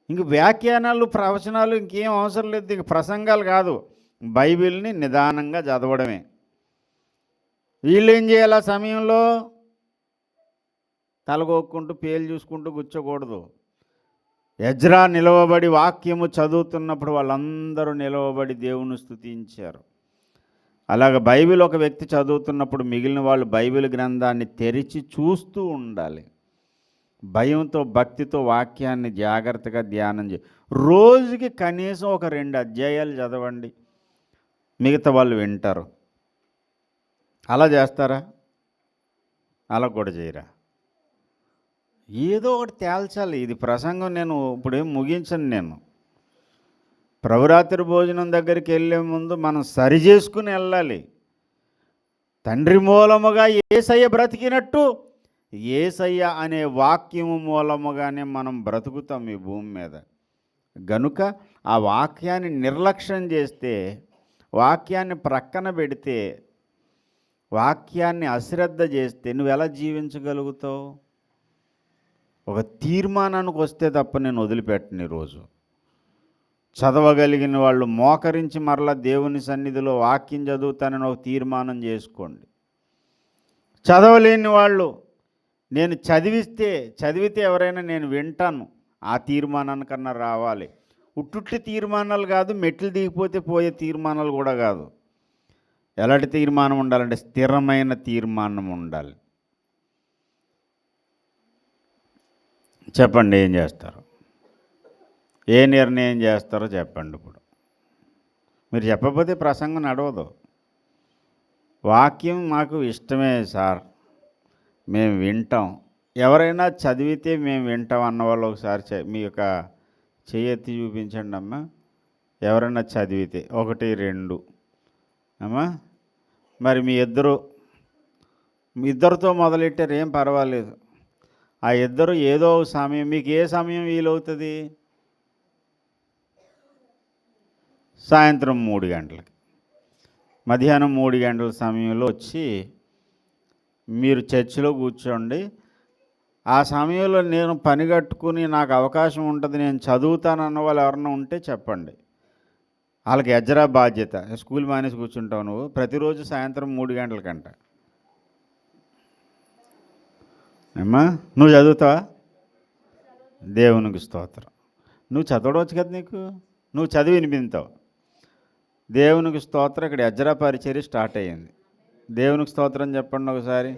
ఇంక వ్యాఖ్యానాలు ప్రవచనాలు ఇంకేం అవసరం లేదు, ఇంక ప్రసంగాలు కాదు, బైబిల్ని నిదానంగా చదవడమే. వీళ్ళు ఏం చేయాలి ఆ సమయంలో? తలగొక్కుంటూ పేలు చూసుకుంటూ కూర్చోకూడదు. ఎజ్రా నిలవబడి వాక్యము చదువుతున్నప్పుడు వాళ్ళందరూ నిలవబడి దేవుని స్తుతించారు. అలాగ బైబిల్ ఒక వ్యక్తి చదువుతున్నప్పుడు మిగిలిన వాళ్ళు బైబిల్ గ్రంథాన్ని తెరిచి చూస్తూ ఉండాలి. భయంతో భక్తితో వాక్యాన్ని జాగ్రత్తగా ధ్యానం రోజుకి కనీసం ఒక 2 అధ్యాయాలు చదవండి, మిగతా వాళ్ళు వింటారు. అలా చేస్తారా? అలా కూడా చేయరా? ఏదో ఒకటి తేల్చాలి. ఇది ప్రసంగం నేను ఇప్పుడేం ముగించను. నేను ప్రభురాత్రి భోజనం దగ్గరికి వెళ్ళే ముందు మనం సరి చేసుకుని వెళ్ళాలి. తండ్రి మూలముగా యేసయ్య బ్రతికినట్టు యేసయ్య అనే వాక్యము మూలముగానే మనం బ్రతుకుతాం ఈ భూమి మీద. గనుక ఆ వాక్యాన్ని నిర్లక్ష్యం చేస్తే, వాక్యాన్ని ప్రక్కన పెడితే, వాక్యాన్ని అశ్రద్ధ చేస్తే నువ్వు ఎలా జీవించగలుగుతావు? ఒక తీర్మానానికి వస్తే తప్ప నేను వదిలిపెట్టను. ఈరోజు చదవగలిగిన వాళ్ళు మోకరించి మరలా దేవుని సన్నిధిలో వాక్యం చదువుతానని ఒక తీర్మానం చేసుకోండి. చదవలేని వాళ్ళు నేను చదివితే ఎవరైనా నేను వింటాను, ఆ తీర్మానానికన్నా రావాలి. ఉట్టుట్టి తీర్మానాలు కాదు, మెట్లు దిగిపోతే పోయే తీర్మానాలు కూడా కాదు. ఎలాంటి తీర్మానం ఉండాలంటే స్థిరమైన తీర్మానం ఉండాలి. చెప్పండి, ఏం చేస్తారు? ఏ నిర్ణయం చేస్తారో చెప్పండి. ఇప్పుడు మీరు చెప్పకపోతే ప్రసంగం నడవదు. వాక్యం మాకు ఇష్టమే సార్, మేము వింటాం. ఎవరైనా చదివితే మేము వింటాం అన్నవాళ్ళు ఒకసారి మీ యొక్క చెయ్యెత్తి చూపించండి అమ్మా. ఎవరైనా చదివితే 1, 2 అమ్మా. మరి మీ ఇద్దరితో మొదలెట్టారు, ఏం పర్వాలేదు. ఆ ఇద్దరు ఏదో సమయం, మీకు ఏ సమయం వీలవుతుంది? సాయంత్రం 3 గంటలకి, మధ్యాహ్నం 3 గంటల సమయంలో వచ్చి మీరు చర్చిలో కూర్చోండి. ఆ సమయంలో నేను పని కట్టుకుని నాకు అవకాశం ఉంటుంది, నేను చదువుతానన్న వాళ్ళు ఎవరన్నా ఉంటే చెప్పండి. వాళ్ళకి ఎజ్రా బాధ్యత. స్కూల్ మానేసి కూర్చుంటావు నువ్వు ప్రతిరోజు సాయంత్రం 3 గంటలకంట. అమ్మా నువ్వు చదువుతావా? దేవునికి స్తోత్రం. నువ్వు చదవవచ్చు కదా, నువ్వు చదివి వినిపించావు. దేవునికి స్తోత్రం. ఇక్కడ ఎజ్రా పరిచర్య స్టార్ట్ అయ్యింది. దేవునికి స్తోత్రం చెప్పండి ఒకసారి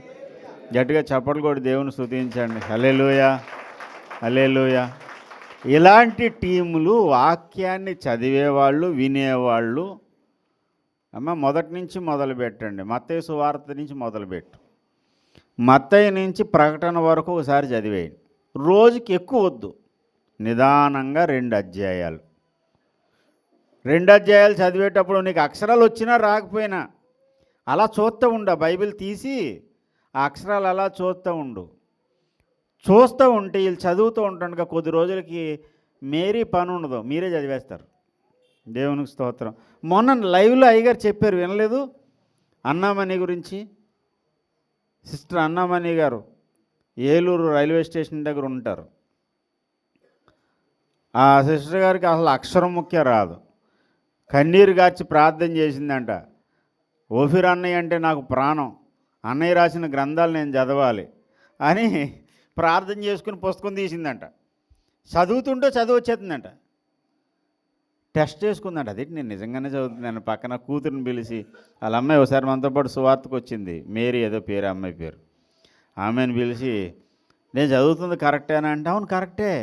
గట్టిగా. చప్పట్లు కూడా దేవుని స్తుతించండి. హల్లెలూయా, హల్లెలూయా. ఇలాంటి టీములు వాక్యాన్ని చదివేవాళ్ళు, వినేవాళ్ళు. అమ్మ మొదటి నుంచి మొదలు పెట్టండి. మత్తయి సువార్త నుంచి మొదలుపెట్టు. మత్తయి నుంచి ప్రకటన వరకు ఒకసారి చదివేయండి. రోజుకి ఎక్కువ వద్దు, నిదానంగా 2 అధ్యాయాలు. 2 అధ్యాయాలు చదివేటప్పుడు నీకు అక్షరాలు వచ్చినా రాకపోయినా అలా చూస్తూ ఉండు. బైబిల్ తీసి ఆ అక్షరాలు అలా చూస్తూ ఉంటే వీళ్ళు చదువుతూ ఉంటాను. కొద్ది రోజులకి మేరీ పని ఉండదు, మీరే చదివేస్తారు. దేవునికి స్తోత్రం. మొన్న లైవ్లో అయ్యగారు చెప్పారు, వినలేదు? అన్నామణి గురించి. సిస్టర్ అన్నామణి గారు ఏలూరు రైల్వే స్టేషన్ దగ్గర ఉంటారు. ఆ సిస్టర్ గారికి అసలు అక్షరం ముఖ్య రాదు. కన్నీరు గార్చి ప్రార్థన చేసిందంట. ఓఫీర్ అన్నయ్య అంటే నాకు ప్రాణం, అన్నయ్య రాసిన గ్రంథాలు నేను చదవాలి అని ప్రార్థన చేసుకుని పుస్తకం తీసిందంట. చదువుతుంటే చదువు వచ్చేస్తుందంట. టెస్ట్ చేసుకుందంట. అదే నేను నిజంగానే చదువుతున్నాను. పక్కన కూతురుని పిలిచి, వాళ్ళ అమ్మాయి ఒకసారి మనతో పాటు సువార్తకు వచ్చింది, మేరీ ఏదో పేరు, అమ్మాయి పేరు. ఆమెను పిలిచి నేను చదువుతుంది కరెక్టేనా అంటే, అవును కరెక్టే.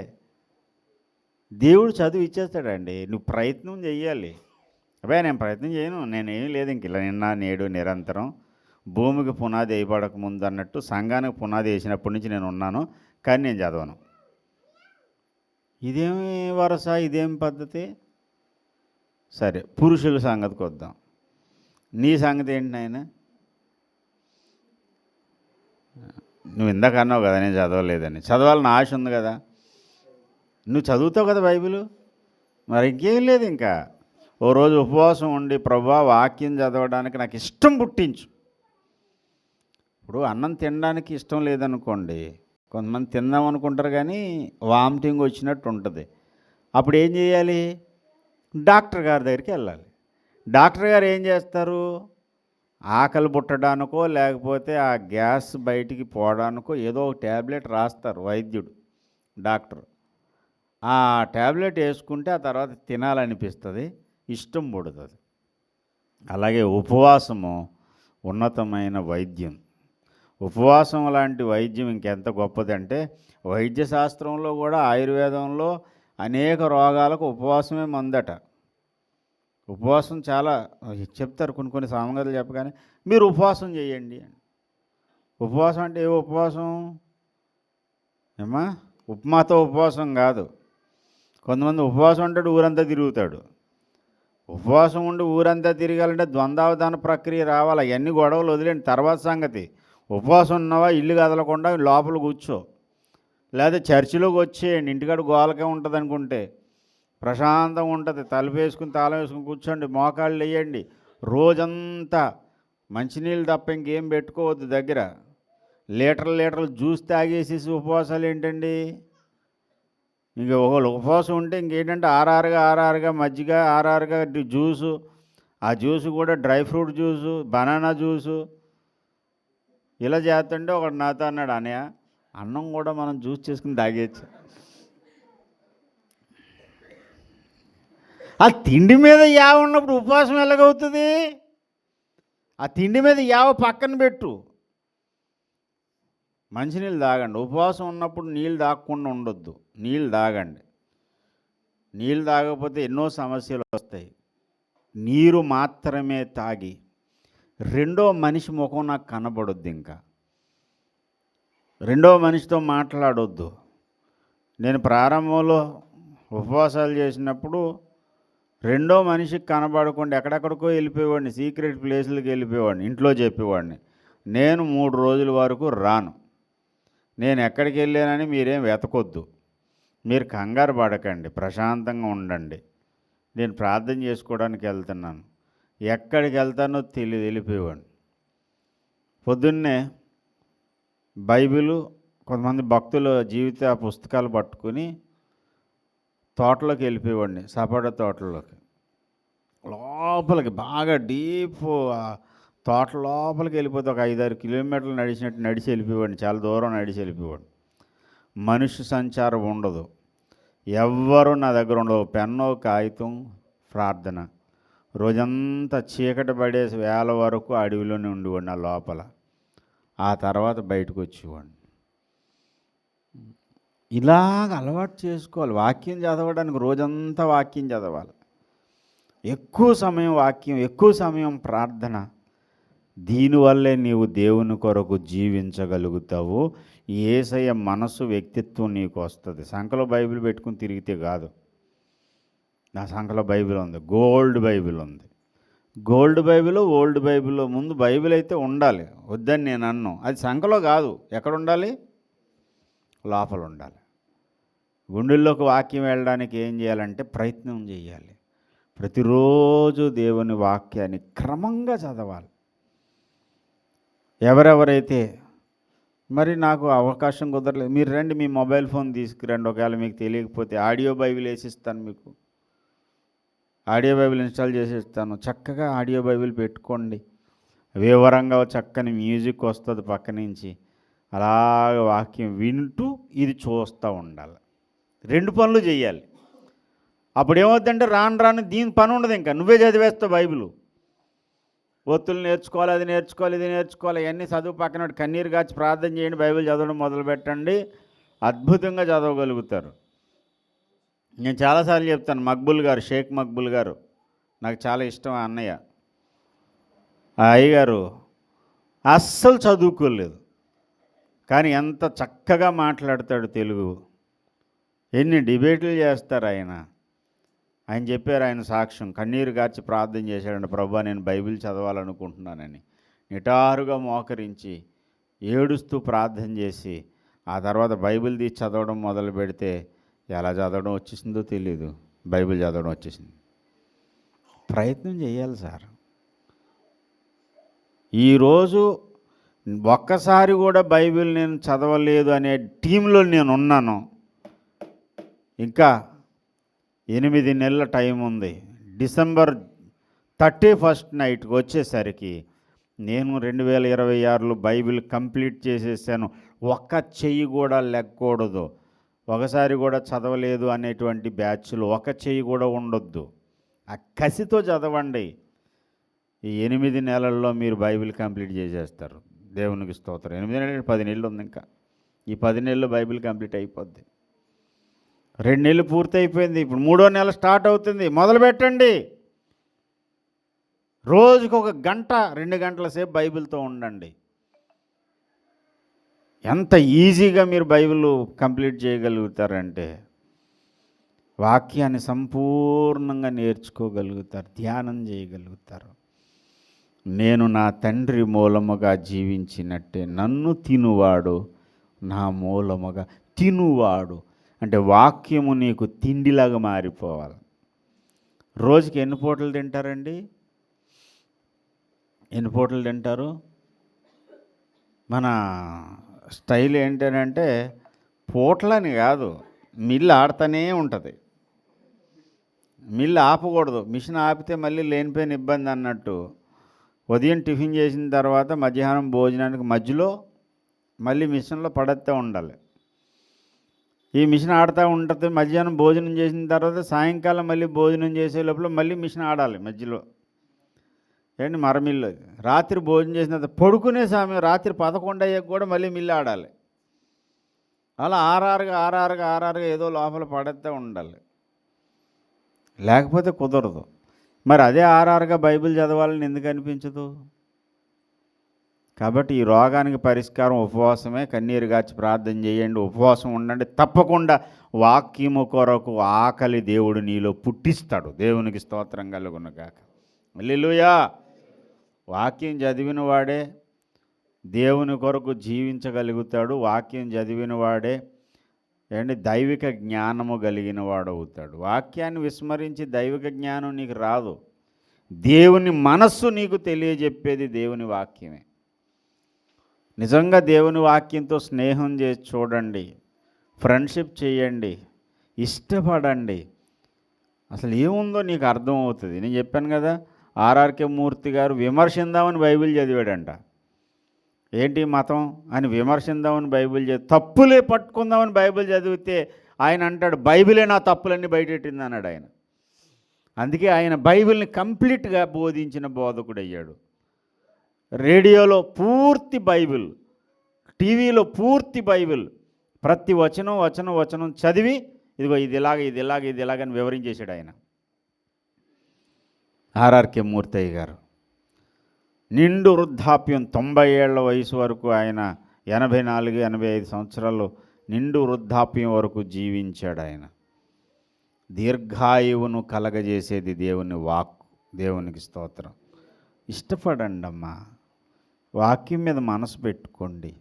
దేవుడు చదువు ఇచ్చేస్తాడండి, నువ్వు ప్రయత్నం చెయ్యాలి. అబ్బాయి నేను ప్రయత్నం చేయను, నేనేం లేదు ఇంక ఇలా నిన్న నేడు నిరంతరం. భూమికి పునాది వేయబడక ముందు అన్నట్టు సంఘానికి పునాది వేసినప్పటి నుంచి నేను ఉన్నాను, కానీ నేను చదవను. ఇదేమి వరస, ఇదేం పద్ధతి? సరే, పురుషుల సంగతికి వద్దాం. నీ సంగతి ఏంటి నాయన? నువ్వు ఇందాక అన్నావు కదా నేను చదవలేదని. చదవాలని ఆశ ఉంది కదా, నువ్వు చదువుతావు కదా బైబిల్, మరి ఇంకేం లేదు. ఇంకా ఓ రోజు ఉపవాసం ఉండి, ప్రభువా వాక్యం చదవడానికి నాకు ఇష్టం పుట్టించు. ఇప్పుడు అన్నం తినడానికి ఇష్టం లేదనుకోండి, కొంతమంది తిందాం అనుకుంటారు కానీ వామిటింగ్ వచ్చినట్టు ఉంటుంది. అప్పుడు ఏం చేయాలి? డాక్టర్ గారి దగ్గరికి వెళ్ళాలి. డాక్టర్ గారు ఏం చేస్తారు? ఆకలి పుట్టడానికో లేకపోతే ఆ గ్యాస్ బయటికి పోవడానికో ఏదో ఒక ట్యాబ్లెట్ రాస్తారు వైద్యుడు, డాక్టర్. ఆ ట్యాబ్లెట్ వేసుకుంటే ఆ తర్వాత తినాలనిపిస్తుంది, ఇష్టం పుడుతుంది. అలాగే ఉపవాసము ఉన్నతమైన వైద్యం. ఉపవాసం లాంటి వైద్యం ఇంకెంత గొప్పదంటే, వైద్య శాస్త్రంలో కూడా ఆయుర్వేదంలో అనేక రోగాలకు ఉపవాసమే మందట. ఉపవాసం చాలా చెప్తారు, కొన్ని సామెతలు చెప్పగానే మీరు ఉపవాసం చేయండి అని. ఉపవాసం అంటే ఏ ఉపవాసం ఏమా? ఉప్మాతో ఉపవాసం కాదు. కొంతమంది ఉపవాసం అంటాడు, ఊరంతా తిరుగుతాడు. ఉపవాసం ఉండి ఊరంతా తిరగాలంటే ద్వంద్వావధాన ప్రక్రియ రావాలి. అవన్నీ గొడవలు వదిలేండి, తర్వాత సంగతి. ఉపవాసం ఉన్నావా, ఇల్లు కదలకుండా లోపల కూర్చో, లేదా చర్చిలోకి వచ్చేయండి. ఇంటికాడ గోలకే ఉంటుంది అనుకుంటే ప్రశాంతంగా ఉంటుంది. తలుపు వేసుకుని తాళం వేసుకుని కూర్చోండి, మోకాళ్ళు వేయండి. రోజంతా మంచినీళ్ళు తప్ప ఇంకేం పెట్టుకోవద్దు దగ్గర. లీటర్లు జ్యూస్ తాగేసేసి ఉపవాసాలు ఏంటండి? ఇంక ఒకళ్ళు ఉపవాసం ఉంటే ఇంకేంటంటే ఆరారుగా మజ్జిగ, ఆరారుగా జ్యూసు. ఆ జ్యూసు కూడా dry fruit juice, banana juice. ఇలా చేస్తుంటే ఒకడు నాతో అన్నాడు, అన్నయ్య అన్నం కూడా మనం జ్యూస్ చేసుకుని తాగేయచ్చు. ఆ తిండి మీద యావ ఉన్నప్పుడు ఉపవాసం ఎలాగవుతుంది? ఆ తిండి మీద యావ పక్కన పెట్టు, మంచినీళ్ళు తాగండి. ఉపవాసం ఉన్నప్పుడు నీళ్ళు తాగకుండా ఉండొద్దు, నీళ్ళు తాగండి. నీళ్ళు తాగకపోతే ఎన్నో సమస్యలు వస్తాయి. నీరు మాత్రమే తాగి రెండో మనిషి ముఖం నాకు కనబడొద్దు, ఇంకా రెండో మనిషితో మాట్లాడొద్దు. నేను ప్రారంభంలో ఉపవాసాలు చేసినప్పుడు రెండో మనిషికి కనబడకుండా ఎక్కడెక్కడికో వెళ్ళిపోయేవాడిని, సీక్రెట్ ప్లేసులకి వెళ్ళిపోయేవాడిని, ఇంట్లో చెప్పేవాడిని నేను 3 రోజుల వరకు రాను. నేను ఎక్కడికి వెళ్ళానని మీరేం వెతకొద్దు, మీరు కంగారు పడకండి, ప్రశాంతంగా ఉండండి, నేను ప్రార్థన చేసుకోవడానికి వెళ్తున్నాను. ఎక్కడికి వెళ్తానో వెళ్ళిపోయేవాడిని. పొద్దున్నే బైబిలు, కొంతమంది భక్తుల జీవిత పుస్తకాలు పట్టుకుని తోటలోకి వెళ్ళిపోయేవాడిని, సపోటా తోటలోకి. లోపలికి బాగా డీప్ తోట లోపలికి వెళ్ళిపోతే ఒక 5-6 కిలోమీటర్లు నడిచి వెళ్ళిపోయేవాడిని. చాలా దూరం నడిచి వెళ్ళిపోయేవాడిని. మనుష్య సంచారం ఉండదు, ఎవ్వరూ నా దగ్గర ఉండవు, పెన్నో కాగితం, ప్రార్థన. రోజంతా చీకటి పడేసి వేళ వరకు అడవిలోనే ఉండేవాడిని ఆ లోపల. ఆ తర్వాత బయటకు వచ్చేవాడిని. ఇలాగ అలవాటు చేసుకోవాలి. వాక్యం చదవడానికి రోజంతా వాక్యం చదవాలి, ఎక్కువ సమయం వాక్యం, ఎక్కువ సమయం ప్రార్థన. దీనివల్లే నీవు దేవుని కొరకు జీవించగలుగుతావు. యేసయ్య మనసు, వ్యక్తిత్వం నీకు వస్తుంది. సంకలో బైబిల్ పెట్టుకుని తిరిగితే కాదు. నా సంకలో బైబిల్ ఉంది, గోల్డ్ బైబిల్ ఉంది. Gold Bible, old Bible. ముందు బైబిల్ అయితే ఉండాలి, వద్దని నేను అన్ను. అది సంకలో కాదు, ఎక్కడ ఉండాలి? లోపల ఉండాలి. గుండెల్లోకి వాక్యం వెళ్ళడానికి ఏం చేయాలంటే ప్రయత్నం చేయాలి. ప్రతిరోజు దేవుని వాక్యాన్ని క్రమంగా చదవాలి. ఎవరెవరైతే మరి నాకు అవకాశం కుదరలేదు, మీరు రండి, మీ మొబైల్ ఫోన్ తీసుకురండి. ఒకవేళ మీకు తెలియకపోతే ఆడియో బైబిల్ వేసిస్తాను, మీకు ఆడియో బైబిల్ ఇన్స్టాల్ చేసేస్తాను. చక్కగా ఆడియో బైబిల్ పెట్టుకోండి, వివరంగా చక్కని మ్యూజిక్ వస్తుంది పక్క నుంచి. అలాగ వాక్యం వింటూ ఇది చూస్తూ ఉండాలి. 2 పనులు చేయాలి. అప్పుడు ఏమవుతుందంటే రాను దీని పని ఉండదు, ఇంకా నువ్వే చదివేస్తావు బైబిల్. ఒత్తులు నేర్చుకోవాలి, అది నేర్చుకోవాలి, ఇది నేర్చుకోవాలి, ఇవన్నీ చదువు పక్కన కన్నీరు కాచి ప్రార్థన చేయండి, బైబిల్ చదవడం మొదలు పెట్టండి, అద్భుతంగా చదవగలుగుతారు. నేను చాలాసార్లు చెప్తాను, మక్బుల్ గారు, షేక్ మక్బుల్ గారు నాకు చాలా ఇష్టం. ఆ అన్నయ్య, ఆ అయ్యగారు అస్సలు చదువుకోలేదు, కానీ ఎంత చక్కగా మాట్లాడతాడు తెలుగు. ఎన్ని డిబేట్లు చేస్తారు ఆయన. ఆయన చెప్పారు, ఆయన సాక్ష్యం, కన్నీరు గార్చి ప్రార్థన చేశాడండి, ప్రభువా నేను బైబిల్ చదవాలనుకుంటున్నానని. నిటారుగా మోకరించి ఏడుస్తూ ప్రార్థన చేసి ఆ తర్వాత బైబిల్ తీసి చదవడం మొదలు పెడితే ఎలా చదవడం వచ్చేసిందో తెలియదు, బైబిల్ చదవడం వచ్చేసింది. ప్రయత్నం చేయాలి సార్. ఈరోజు ఒక్కసారి కూడా బైబిల్ నేను చదవలేదు అనే టీంలో నేను ఉన్నాను. ఇంకా 8 నెలల టైం ఉంది. డిసెంబర్ 31 నైట్కి వచ్చేసరికి నేను 2026లో బైబిల్ కంప్లీట్ చేసేసాను. ఒక్క చెయ్యి కూడా లెక్కకూడదు. ఒకసారి కూడా చదవలేదు అనేటువంటి బ్యాచ్లు ఒక చెయ్యి కూడా ఉండొద్దు. ఆ కసితో చదవండి. ఈ 8 నెలల్లో మీరు బైబిల్ కంప్లీట్ చేసేస్తారు. దేవునికి స్తోత్రం. 8 నెలలు 10 నెలలు ఉంది. ఇంకా ఈ 10 నెలలు బైబిల్ కంప్లీట్ అయిపోద్ది. 2 నెలలు పూర్తి అయిపోయింది. ఇప్పుడు 3వ నెల స్టార్ట్ అవుతుంది. మొదలు పెట్టండి. రోజుకు 1 గంట 2 గంటల సేపు బైబిల్తో ఉండండి. ఎంత ఈజీగా మీరు బైబిల్ కంప్లీట్ చేయగలుగుతారంటే వాక్యాన్ని సంపూర్ణంగా నేర్చుకోగలుగుతారు, ధ్యానం చేయగలుగుతారు. నేను నా తండ్రి మూలముగా జీవించినట్టే నన్ను తినువాడు నా మూలముగా తినువాడు. అంటే వాక్యము నీకు తిండిలాగా మారిపోవాలి. రోజుకి ఎన్ని పూటలు తింటారండి? ఎన్ని పూటలు తింటారు? మన స్టైల్ ఏంటంటే పూటలని కాదు, మిల్లు ఆడుతూనే ఉంటుంది. మిల్లు ఆపకూడదు. మిషన్ ఆపితే మళ్ళీ లేనిపోయిన ఇబ్బంది అన్నట్టు. ఉదయం టిఫిన్ చేసిన తర్వాత మధ్యాహ్నం భోజనానికి మధ్యలో మళ్ళీ మిషన్లో పడేస్తూ ఉండాలి. ఈ మిషన్ ఆడుతూ ఉంటుంది. మధ్యాహ్నం భోజనం చేసిన తర్వాత సాయంకాలం మళ్ళీ భోజనం చేసే లోపల మళ్ళీ మిషన్ ఆడాలి మధ్యలో. ఏంటి మరమిల్లు. రాత్రి భోజనం చేసిన తర్వాత పడుకునే సమయం రాత్రి 11 అయ్యాక కూడా మళ్ళీ మిల్లు ఆడాలి. అలా ఆర్ఆర్గా ఏదో లోపల పడేస్తూ ఉండాలి. లేకపోతే కుదరదు. మరి అదే ఆర్ఆర్గా బైబిల్ చదవాలని ఎందుకు అనిపించదు? కాబట్టి ఈ రోగానికి పరిష్కారం ఉపవాసమే. కన్నీరు గార్చి ప్రార్థన చేయండి, ఉపవాసం ఉండండి. తప్పకుండా వాక్యము కొరకు ఆకలి దేవుడు నీలో పుట్టిస్తాడు. దేవునికి స్తోత్రం కలుగునుగాక. హల్లెలూయా. వాక్యం చదివిన వాడే దేవుని కొరకు జీవించగలుగుతాడు. వాక్యం చదివిన వాడే దైవిక జ్ఞానము కలిగిన వాడు అవుతాడు. వాక్యాన్ని విస్మరించి దైవిక జ్ఞానం నీకు రాదు. దేవుని మనస్సు నీకు తెలియజెప్పేది దేవుని వాక్యమే. నిజంగా దేవుని వాక్యంతో స్నేహం చేసి చూడండి, ఫ్రెండ్షిప్ చేయండి, ఇష్టపడండి. అసలు ఏముందో నీకు అర్థమవుతుంది. నేను చెప్పాను కదా, ఆర్ఆర్కే మూర్తి గారు విమర్శిందామని బైబిల్ చదివాడంట. ఏంటి మతం అని విమర్శిందామని బైబిల్ తప్పులే పట్టుకుందామని బైబిల్ చదివితే ఆయన అంటాడు బైబిలే నా తప్పులన్నీ బయటెట్టింది అన్నాడు ఆయన. అందుకే ఆయన బైబిల్ని కంప్లీట్గా బోధించిన బోధకుడు అయ్యాడు. రేడియోలో పూర్తి బైబిల్, టీవీలో పూర్తి బైబిల్, ప్రతి వచనం చదివి ఇదిగో ఇది ఇలాగని వివరించేశాడు ఆయన. ఆర్ఆర్కే మూర్తయ్య గారు నిండు వృద్ధాప్యం 90 ఏళ్ల వయసు వరకు ఆయన 84-85 సంవత్సరాలు నిండు వృద్ధాప్యం వరకు జీవించాడు. ఆయన దీర్ఘాయువును కలగజేసేది దేవుని వాక్కు. దేవునికి స్తోత్రం. ఇష్టపడండి అమ్మా, వాక్యం మీద మనసు పెట్టుకోండి,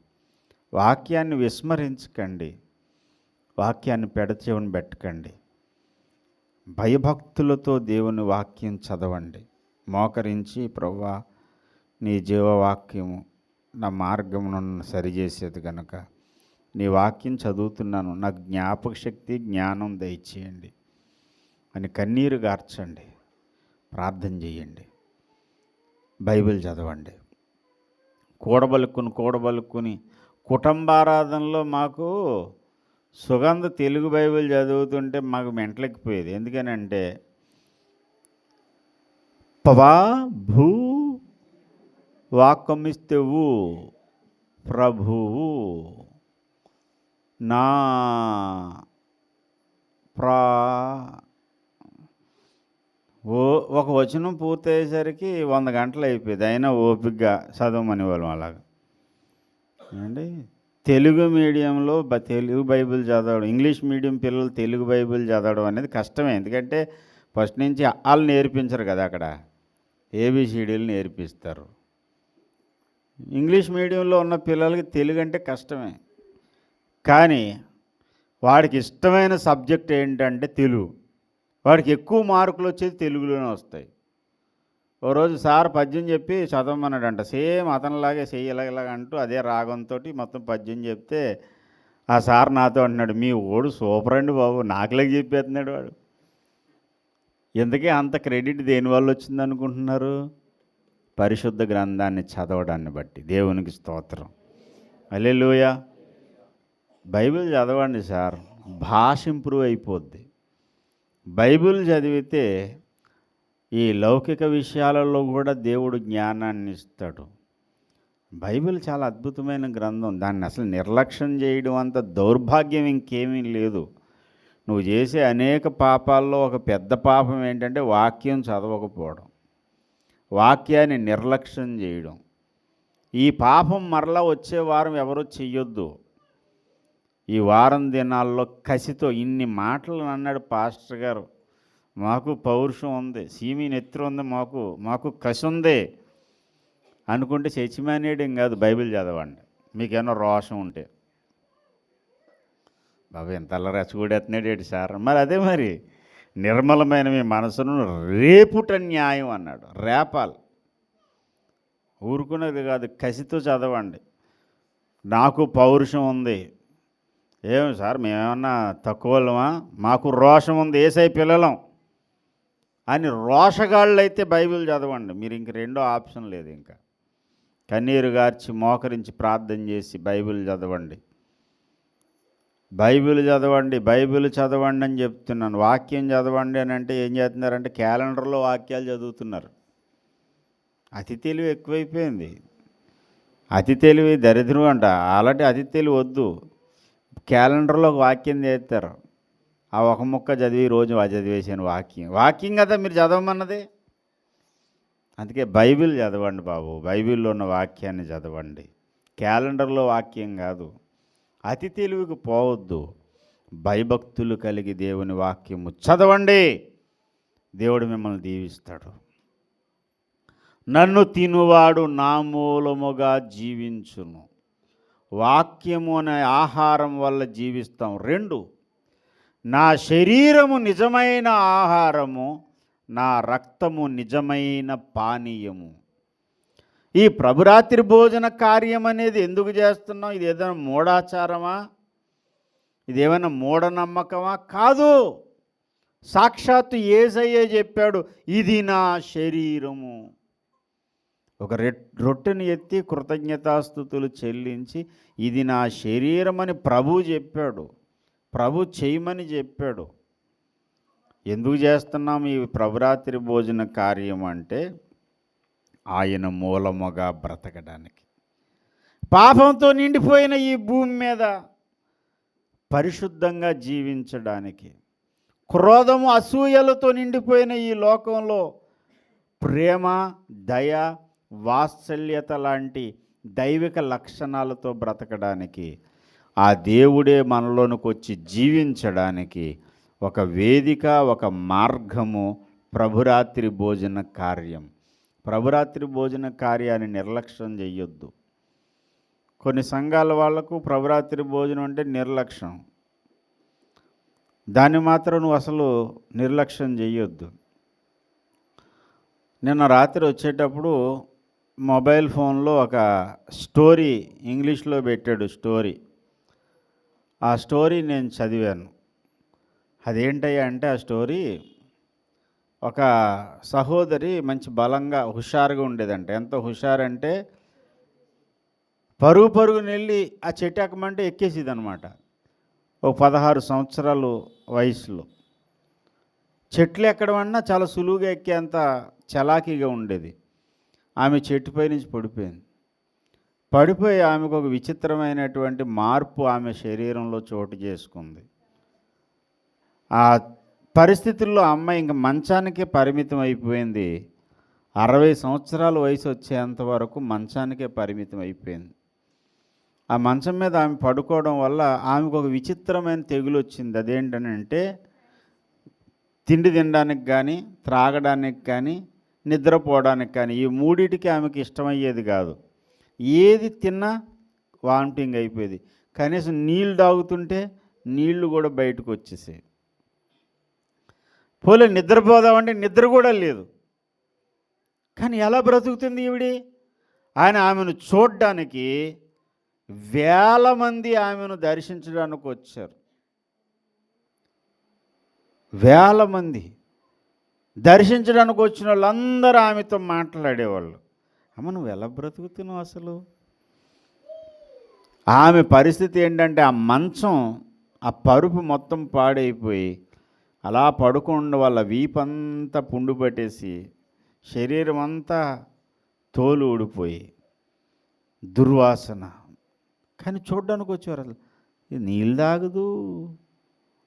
వాక్యాన్ని విస్మరించకండి, వాక్యాన్ని పెడచెవిని పెట్టకండి. భయభక్తులతో దేవుని వాక్యం చదవండి. మోకరించి ప్రభువా నీ జీవవాక్యము నా మార్గమును సరిచేసేది కనుక నీ వాక్యం చదువుతున్నాను, నాకు జ్ఞాపక శక్తి జ్ఞానం దయచేయండి అని కన్నీరు గార్చండి, ప్రార్థన చేయండి, బైబిల్ చదవండి. కూడబలుక్కుని కుటుంబారాధనలో మాకు సుగంధ తెలుగు బైబిల్ చదువుతుంటే మాకు మెంటలెక్కిపోయేది. ఎందుకనంటే భూ వాక్యమిస్తేవు ప్రభువు నా ఒక వచనం పూర్తయ్యేసరికి 100 గంటలు అయిపోయేది. అయినా ఓపికగా చదవమని వాళ్ళం. అలాగా అండి. తెలుగు మీడియంలో తెలుగు బైబిల్ చదవడం, ఇంగ్లీష్ మీడియం పిల్లలు తెలుగు బైబిల్ చదవడం అనేది కష్టమే. ఎందుకంటే ఫస్ట్ నుంచి వాళ్ళు నేర్పించరు కదా, అక్కడ ఏబిసిడీలు నేర్పిస్తారు. ఇంగ్లీష్ మీడియంలో ఉన్న పిల్లలకి తెలుగు అంటే కష్టమే. కానీ వాడికి ఇష్టమైన సబ్జెక్ట్ ఏంటంటే తెలుగు. వాడికి ఎక్కువ మార్కులు వచ్చేది తెలుగులోనే వస్తాయి. ఓ రోజు సార్ పద్యం చెప్పి చదవమన్నాడంట. సేమ్ అతనిలాగే చెయ్యి ఇలాగ అంటూ అదే రాగంతో మొత్తం పద్యం చెప్తే ఆ సార్ నాతో అంటున్నాడు, మీ ఓడు సూపర్ అండి బాబు, నాకులాగా చెప్పేస్తున్నాడు వాడు. ఎందుకే అంత క్రెడిట్ దేనివల్ల వచ్చింది అనుకుంటున్నారు? పరిశుద్ధ గ్రంథాన్ని చదవడాన్ని బట్టి. దేవునికి స్తోత్రం. హల్లెలూయా. బైబిల్ చదవండి సార్, భాష ఇంప్రూవ్ అయిపోద్ది. బైబిల్ చదివితే ఈ లౌకిక విషయాలలో కూడా దేవుడు జ్ఞానాన్ని ఇస్తాడు. బైబిల్ చాలా అద్భుతమైన గ్రంథం. దాన్ని అసలు నిర్లక్ష్యం చేయడం అంత దౌర్భాగ్యం ఇంకేమీ లేదు. నువ్వు చేసే అనేక పాపాల్లో ఒక పెద్ద పాపం ఏంటంటే వాక్యం చదవకపోవడం, వాక్యాన్ని నిర్లక్ష్యం చేయడం. ఈ పాపం మరలా వచ్చే వారం ఎవరూ చెయ్యొద్దు. ఈ వారం దినాల్లో కసితో ఇన్ని మాటలు అన్నాడు పాస్టర్ గారు. మాకు పౌరుషం ఉంది, సీమి నెత్తురు ఉంది, మాకు కసి ఉంది అనుకుంటే చచ్చిమానేయడం కాదు, బైబిల్ చదవండి. మీకేమో రోషం ఉంటే. బాబు ఎంతలా రెచ్చగొడేస్తున్నాడు సార్. మరి అదే మరి నిర్మలమైన మీ మనసును రేపుట న్యాయం అన్నాడు. రేపాలి, ఊరుకునేది కాదు. కసితో చదవండి. నాకు పౌరుషం ఉంది. ఏమి సార్ మేమేమన్నా తక్కువలమా? మాకు రోషం ఉంది, ఏసై పిల్లలం అని రోషగాళ్ళు అయితే బైబిల్ చదవండి. మీరు ఇంక రెండో ఆప్షన్ లేదు. ఇంకా కన్నీరు గార్చి మోకరించి ప్రార్థన చేసి బైబిల్ చదవండి. బైబిల్ చదవండి, బైబిల్ చదవండి అని చెప్తున్నాను. వాక్యం చదవండి అని అంటే ఏం చేస్తున్నారంటే క్యాలెండర్లో వాక్యాలు చదువుతున్నారు. అతి తెలివి ఎక్కువైపోయింది. అతి తెలివి దరిద్రం అంట. అలాంటి అతి తెలివి వద్దు. క్యాలెండర్లో ఒక వాక్యం చేస్తారు. ఆ ఒక ముక్క చదివి రోజు చదివేసాను. వాక్యం కదా మీరు చదవమన్నది. అందుకే బైబిల్ చదవండి బాబు. బైబిల్లో ఉన్న వాక్యాన్ని చదవండి, క్యాలెండర్లో వాక్యం కాదు. అతి తెలివికి పోవద్దు. భయభక్తులు కలిగి దేవుని వాక్యము చదవండి. దేవుడు మిమ్మల్ని దీవిస్తాడు. నన్ను తినువాడు నా మూలముగా జీవించును. వాక్యము అనే ఆహారం వల్ల జీవిస్తాం. 2, నా శరీరము నిజమైన ఆహారము, నా రక్తము నిజమైన పానీయము. ఈ ప్రభురాత్రి భోజన కార్యం అనేది ఎందుకు చేస్తున్నాం? ఇది ఏదైనా మూఢాచారమా? ఇదేమైనా మూఢనమ్మకమా? కాదు. సాక్షాత్తు యేసయ్యే చెప్పాడు, ఇది నా శరీరము. ఒక రొట్టెను ఎత్తి కృతజ్ఞతాస్తుతులు చెల్లించి ఇది నా శరీరం అని ప్రభు చెప్పాడు. ప్రభు చేయమని చెప్పాడు. ఎందుకు చేస్తున్నాం ఈ ప్రభురాత్రి భోజన కార్యం అంటే ఆయన మూలముగా బ్రతకడానికి. పాపంతో నిండిపోయిన ఈ భూమి మీద పరిశుద్ధంగా జీవించడానికి, క్రోధము అసూయలతో నిండిపోయిన ఈ లోకంలో ప్రేమ, దయ, వాత్సల్యత లాంటి దైవిక లక్షణాలతో బ్రతకడానికి, ఆ దేవుడే మనలోనికి వచ్చి జీవించడానికి ఒక వేదిక, ఒక మార్గము ప్రభురాత్రి భోజన కార్యం. ప్రభురాత్రి భోజన కార్యాన్ని నిర్లక్ష్యం చెయ్యొద్దు. కొన్ని సంఘాల వాళ్లకు ప్రభురాత్రి భోజనం అంటే నిర్లక్ష్యం. దాన్ని మాత్రం నువ్వు అసలు నిర్లక్ష్యం చెయ్యొద్దు. నిన్న రాత్రి వచ్చేటప్పుడు మొబైల్ ఫోన్లో ఒక స్టోరీ ఇంగ్లీష్లో పెట్టాడు. ఆ స్టోరీ నేను చదివాను. అదేంటయ్యా అంటే ఆ స్టోరీ ఒక సహోదరి మంచి బలంగా హుషారుగా ఉండేదంట. ఎంత హుషారంటే పరుగుని వెళ్ళి ఆ చెట్టు ఎక్కమంటే ఎక్కేసేది అనమాట. ఒక 16 సంవత్సరాలు వయసులో చెట్లు ఎక్కడం అన్నా చాలా సులువుగా ఎక్కేంత చలాకీగా ఉండేది. ఆమె చెట్టుపై నుంచి పడిపోయి ఆమెకు ఒక విచిత్రమైనటువంటి మార్పు ఆమె శరీరంలో చోటు చేసుకుంది. ఆ పరిస్థితుల్లో అమ్మాయి ఇంక మంచానికే పరిమితం అయిపోయింది. 60 సంవత్సరాల వయసు వచ్చేంత వరకు మంచానికే పరిమితం అయిపోయింది. ఆ మంచం మీద ఆమె పడుకోవడం వల్ల ఆమెకు ఒక విచిత్రమైన తెగులు వచ్చింది. అదేంటనంటే తిండి తినడానికి కానీ, త్రాగడానికి కానీ, నిద్రపోవడానికి కానీ, ఈ మూడిటికి ఆమెకి ఇష్టమయ్యేది కాదు. ఏది తిన్నా వామిటింగ్ అయిపోయేది. కనీసం నీళ్ళు తాగుతుంటే నీళ్లు కూడా బయటకు వచ్చేసాయి. పోలే నిద్రపోదామంటే నిద్ర కూడా లేదు. కానీ ఎలా బ్రతుకుతుంది ఈవిడి? ఆయన ఆమెను చూడ్డానికి వేల మంది ఆమెను దర్శించడానికి వచ్చారు. వేల మంది దర్శించడానికి వచ్చిన వాళ్ళందరూ ఆమెతో మాట్లాడేవాళ్ళు. అమ్మ, నువ్వు ఎలా బ్రతుకుతున్నావు అసలు? ఆమె పరిస్థితి ఏంటంటే ఆ మంచం, ఆ పరుపు మొత్తం పాడైపోయి అలా పడుకుండా వాళ్ళ వీపంతా పుండు పట్టేసి శరీరం అంతా తోలు ఊడిపోయి దుర్వాసన. కానీ చూడ్డానికి వచ్చేవారు. అసలు నీళ్ళు తాగదు,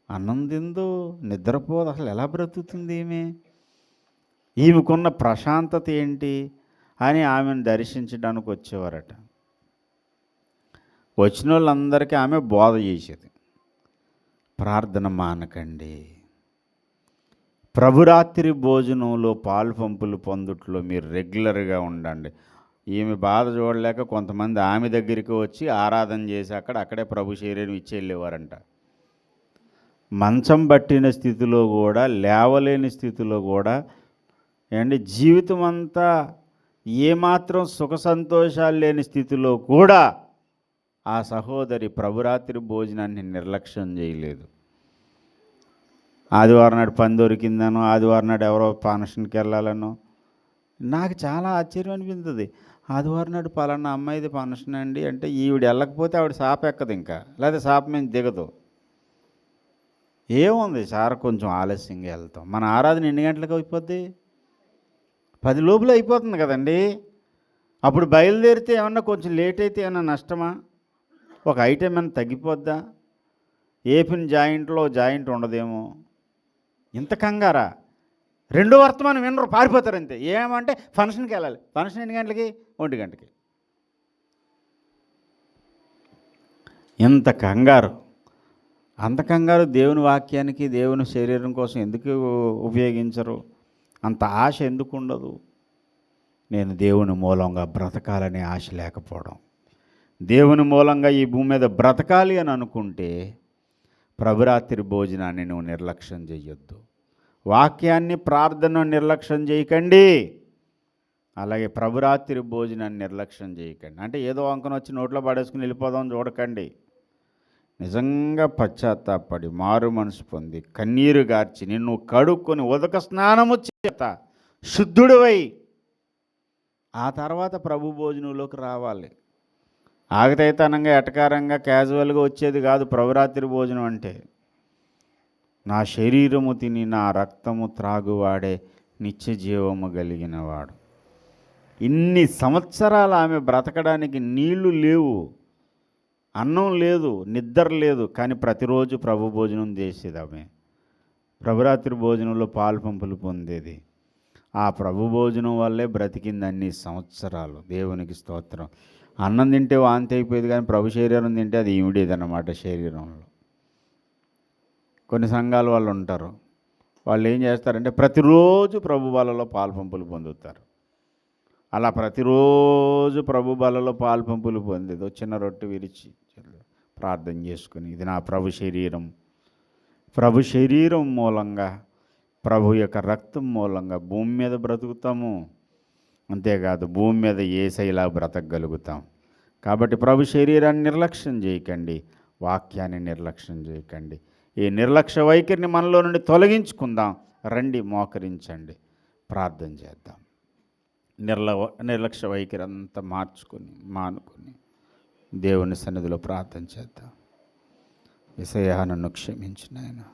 అన్నం తిందో, నిద్రపోదు, అసలు ఎలా బ్రతుకుతుంది ఈమెకున్న ప్రశాంతత ఏంటి అని ఆమెను దర్శించడానికి వచ్చేవారట. వచ్చిన వాళ్ళందరికీ ఆమె బోధ చేసేది, ప్రార్థన మానకండి, ప్రభురాత్రి భోజనంలో పాలు పంపులు పొందుట్లో మీరు రెగ్యులర్గా ఉండండి. ఈమె బాధ చూడలేక కొంతమంది ఆమె దగ్గరికి వచ్చి ఆరాధన చేసి అక్కడే ప్రభు శరీరం ఇచ్చి వెళ్ళేవారంట. మంచం పట్టిన స్థితిలో కూడా, లేవలేని స్థితిలో కూడా, జీవితం అంతా ఏమాత్రం సుఖ సంతోషాలు లేని స్థితిలో కూడా ఆ సహోదరి ప్రభురాత్రి భోజనాన్ని నిర్లక్ష్యం చేయలేదు. ఆదివారం నాడు పని దొరికిందనో, ఆదివారం నాడు ఎవరో ఫంక్షన్కి వెళ్ళాలనో. నాకు చాలా ఆశ్చర్యం అనిపించింది. ఆదివారం నాడు పలానా అమ్మాయిది ఫంక్షన్ అండి అంటే ఈవిడ వెళ్ళకపోతే ఆవిడ సాప ఎక్కదు, ఇంకా లేదా సాప మీద దిగదు. ఏముంది సార్, కొంచెం ఆలస్యంగా వెళ్తాం. మన ఆరాధన ఎన్ని గంటలకు అయిపోద్ది? 10 లోపల అయిపోతుంది కదండి. అప్పుడు బయలుదేరితే ఏమన్నా కొంచెం లేట్ అయితే ఏమన్నా నష్టమా? ఒక ఐటెం ఏమైనా తగ్గిపోద్దా? ఏపిన జాయింట్ ఉండదేమో. ఇంత కంగారా? 2 వర్తమానం వినరు, పారిపోతారు అంతే. ఏమంటే ఫంక్షన్కి వెళ్ళాలి. ఫంక్షన్ ఎన్ని గంటలకి? 1 గంటకి. ఇంత కంగారు, అంత కంగారు దేవుని వాక్యానికి, దేవుని శరీరం కోసం ఎందుకు ఉపయోగించరు? అంత ఆశ ఎందుకు ఉండదు? నేను దేవుని మూలంగా బ్రతకాలనే ఆశ లేకపోవడం. దేవుని మూలంగా ఈ భూమి మీద బ్రతకాలి అని అనుకుంటే ప్రభురాత్రి భోజనాన్ని నువ్వు నిర్లక్ష్యం చేయొద్దు. వాక్యాన్ని, ప్రార్థన నిర్లక్ష్యం చేయకండి. అలాగే ప్రభురాత్రి భోజనాన్ని నిర్లక్ష్యం చేయకండి. అంటే ఏదో వంకన వచ్చి నోట్లో పడేసుకుని వెళ్ళిపోదాం చూడకండి. నిజంగా పశ్చాత్తాపడి మారు మనసు పొంది కన్నీరు గార్చి నిన్ను కడుక్కొని ఉదక స్నానము చేత శుద్ధుడివై ఆ తర్వాత ప్రభు భోజనంలోకి రావాలి. ఆగతైతనంగా, ఎటకారంగా, క్యాజువల్గా వచ్చేది కాదు ప్రభురాత్రి భోజనం అంటే. నా శరీరము తిని నా రక్తము త్రాగువాడే నిత్య జీవము కలిగినవాడు. ఇన్ని సంవత్సరాలు ఆమె బ్రతకడానికి నీళ్లు లేవు, అన్నం లేదు, నిద్ర లేదు, కానీ ప్రతిరోజు ప్రభు భోజనం చేసేది ఆమె. ప్రభురాత్రి భోజనంలో పాలు పంపులు పొందేది. ఆ ప్రభు భోజనం వల్లే బ్రతికింది అన్ని సంవత్సరాలు. దేవునికి స్తోత్రం. అన్నం తింటే వాంతి అయిపోయేది, కానీ ప్రభు శరీరం తింటే అది ఈవిడేదన్నమాట శరీరంలో. కొన్ని సంఘాల వాళ్ళు ఉంటారు, వాళ్ళు ఏం చేస్తారంటే ప్రతిరోజు ప్రభు బలలో పాలు పంపులు పొందుతారు. అలా ప్రతిరోజు ప్రభు బలలో పాలు పంపులు పొందేది చిన్న రొట్టె విరిచి ప్రార్థన చేసుకుని, ఇది నా ప్రభు శరీరం. ప్రభు శరీరం మూలంగా, ప్రభు యొక్క రక్తం మూలంగా భూమి మీద బ్రతుకుతాము. అంతేకాదు భూమి మీద యేసయ్యలా బ్రతకగలుగుతాం. కాబట్టి ప్రభు శరీరాన్ని నిర్లక్ష్యం చేయకండి, వాక్యాన్ని నిర్లక్ష్యం చేయకండి. ఈ నిర్లక్ష్య వైఖరిని మనలో నుండి తొలగించుకుందాం. రండి, మోకరించండి, ప్రార్థన చేద్దాం. నిర్లక్ష్య వైఖరి అంతా మానుకొని దేవుని సన్నిధిలో ప్రార్థన చేద్దాం. యేసయ్యా, నన్ను క్షమించు నాయనా.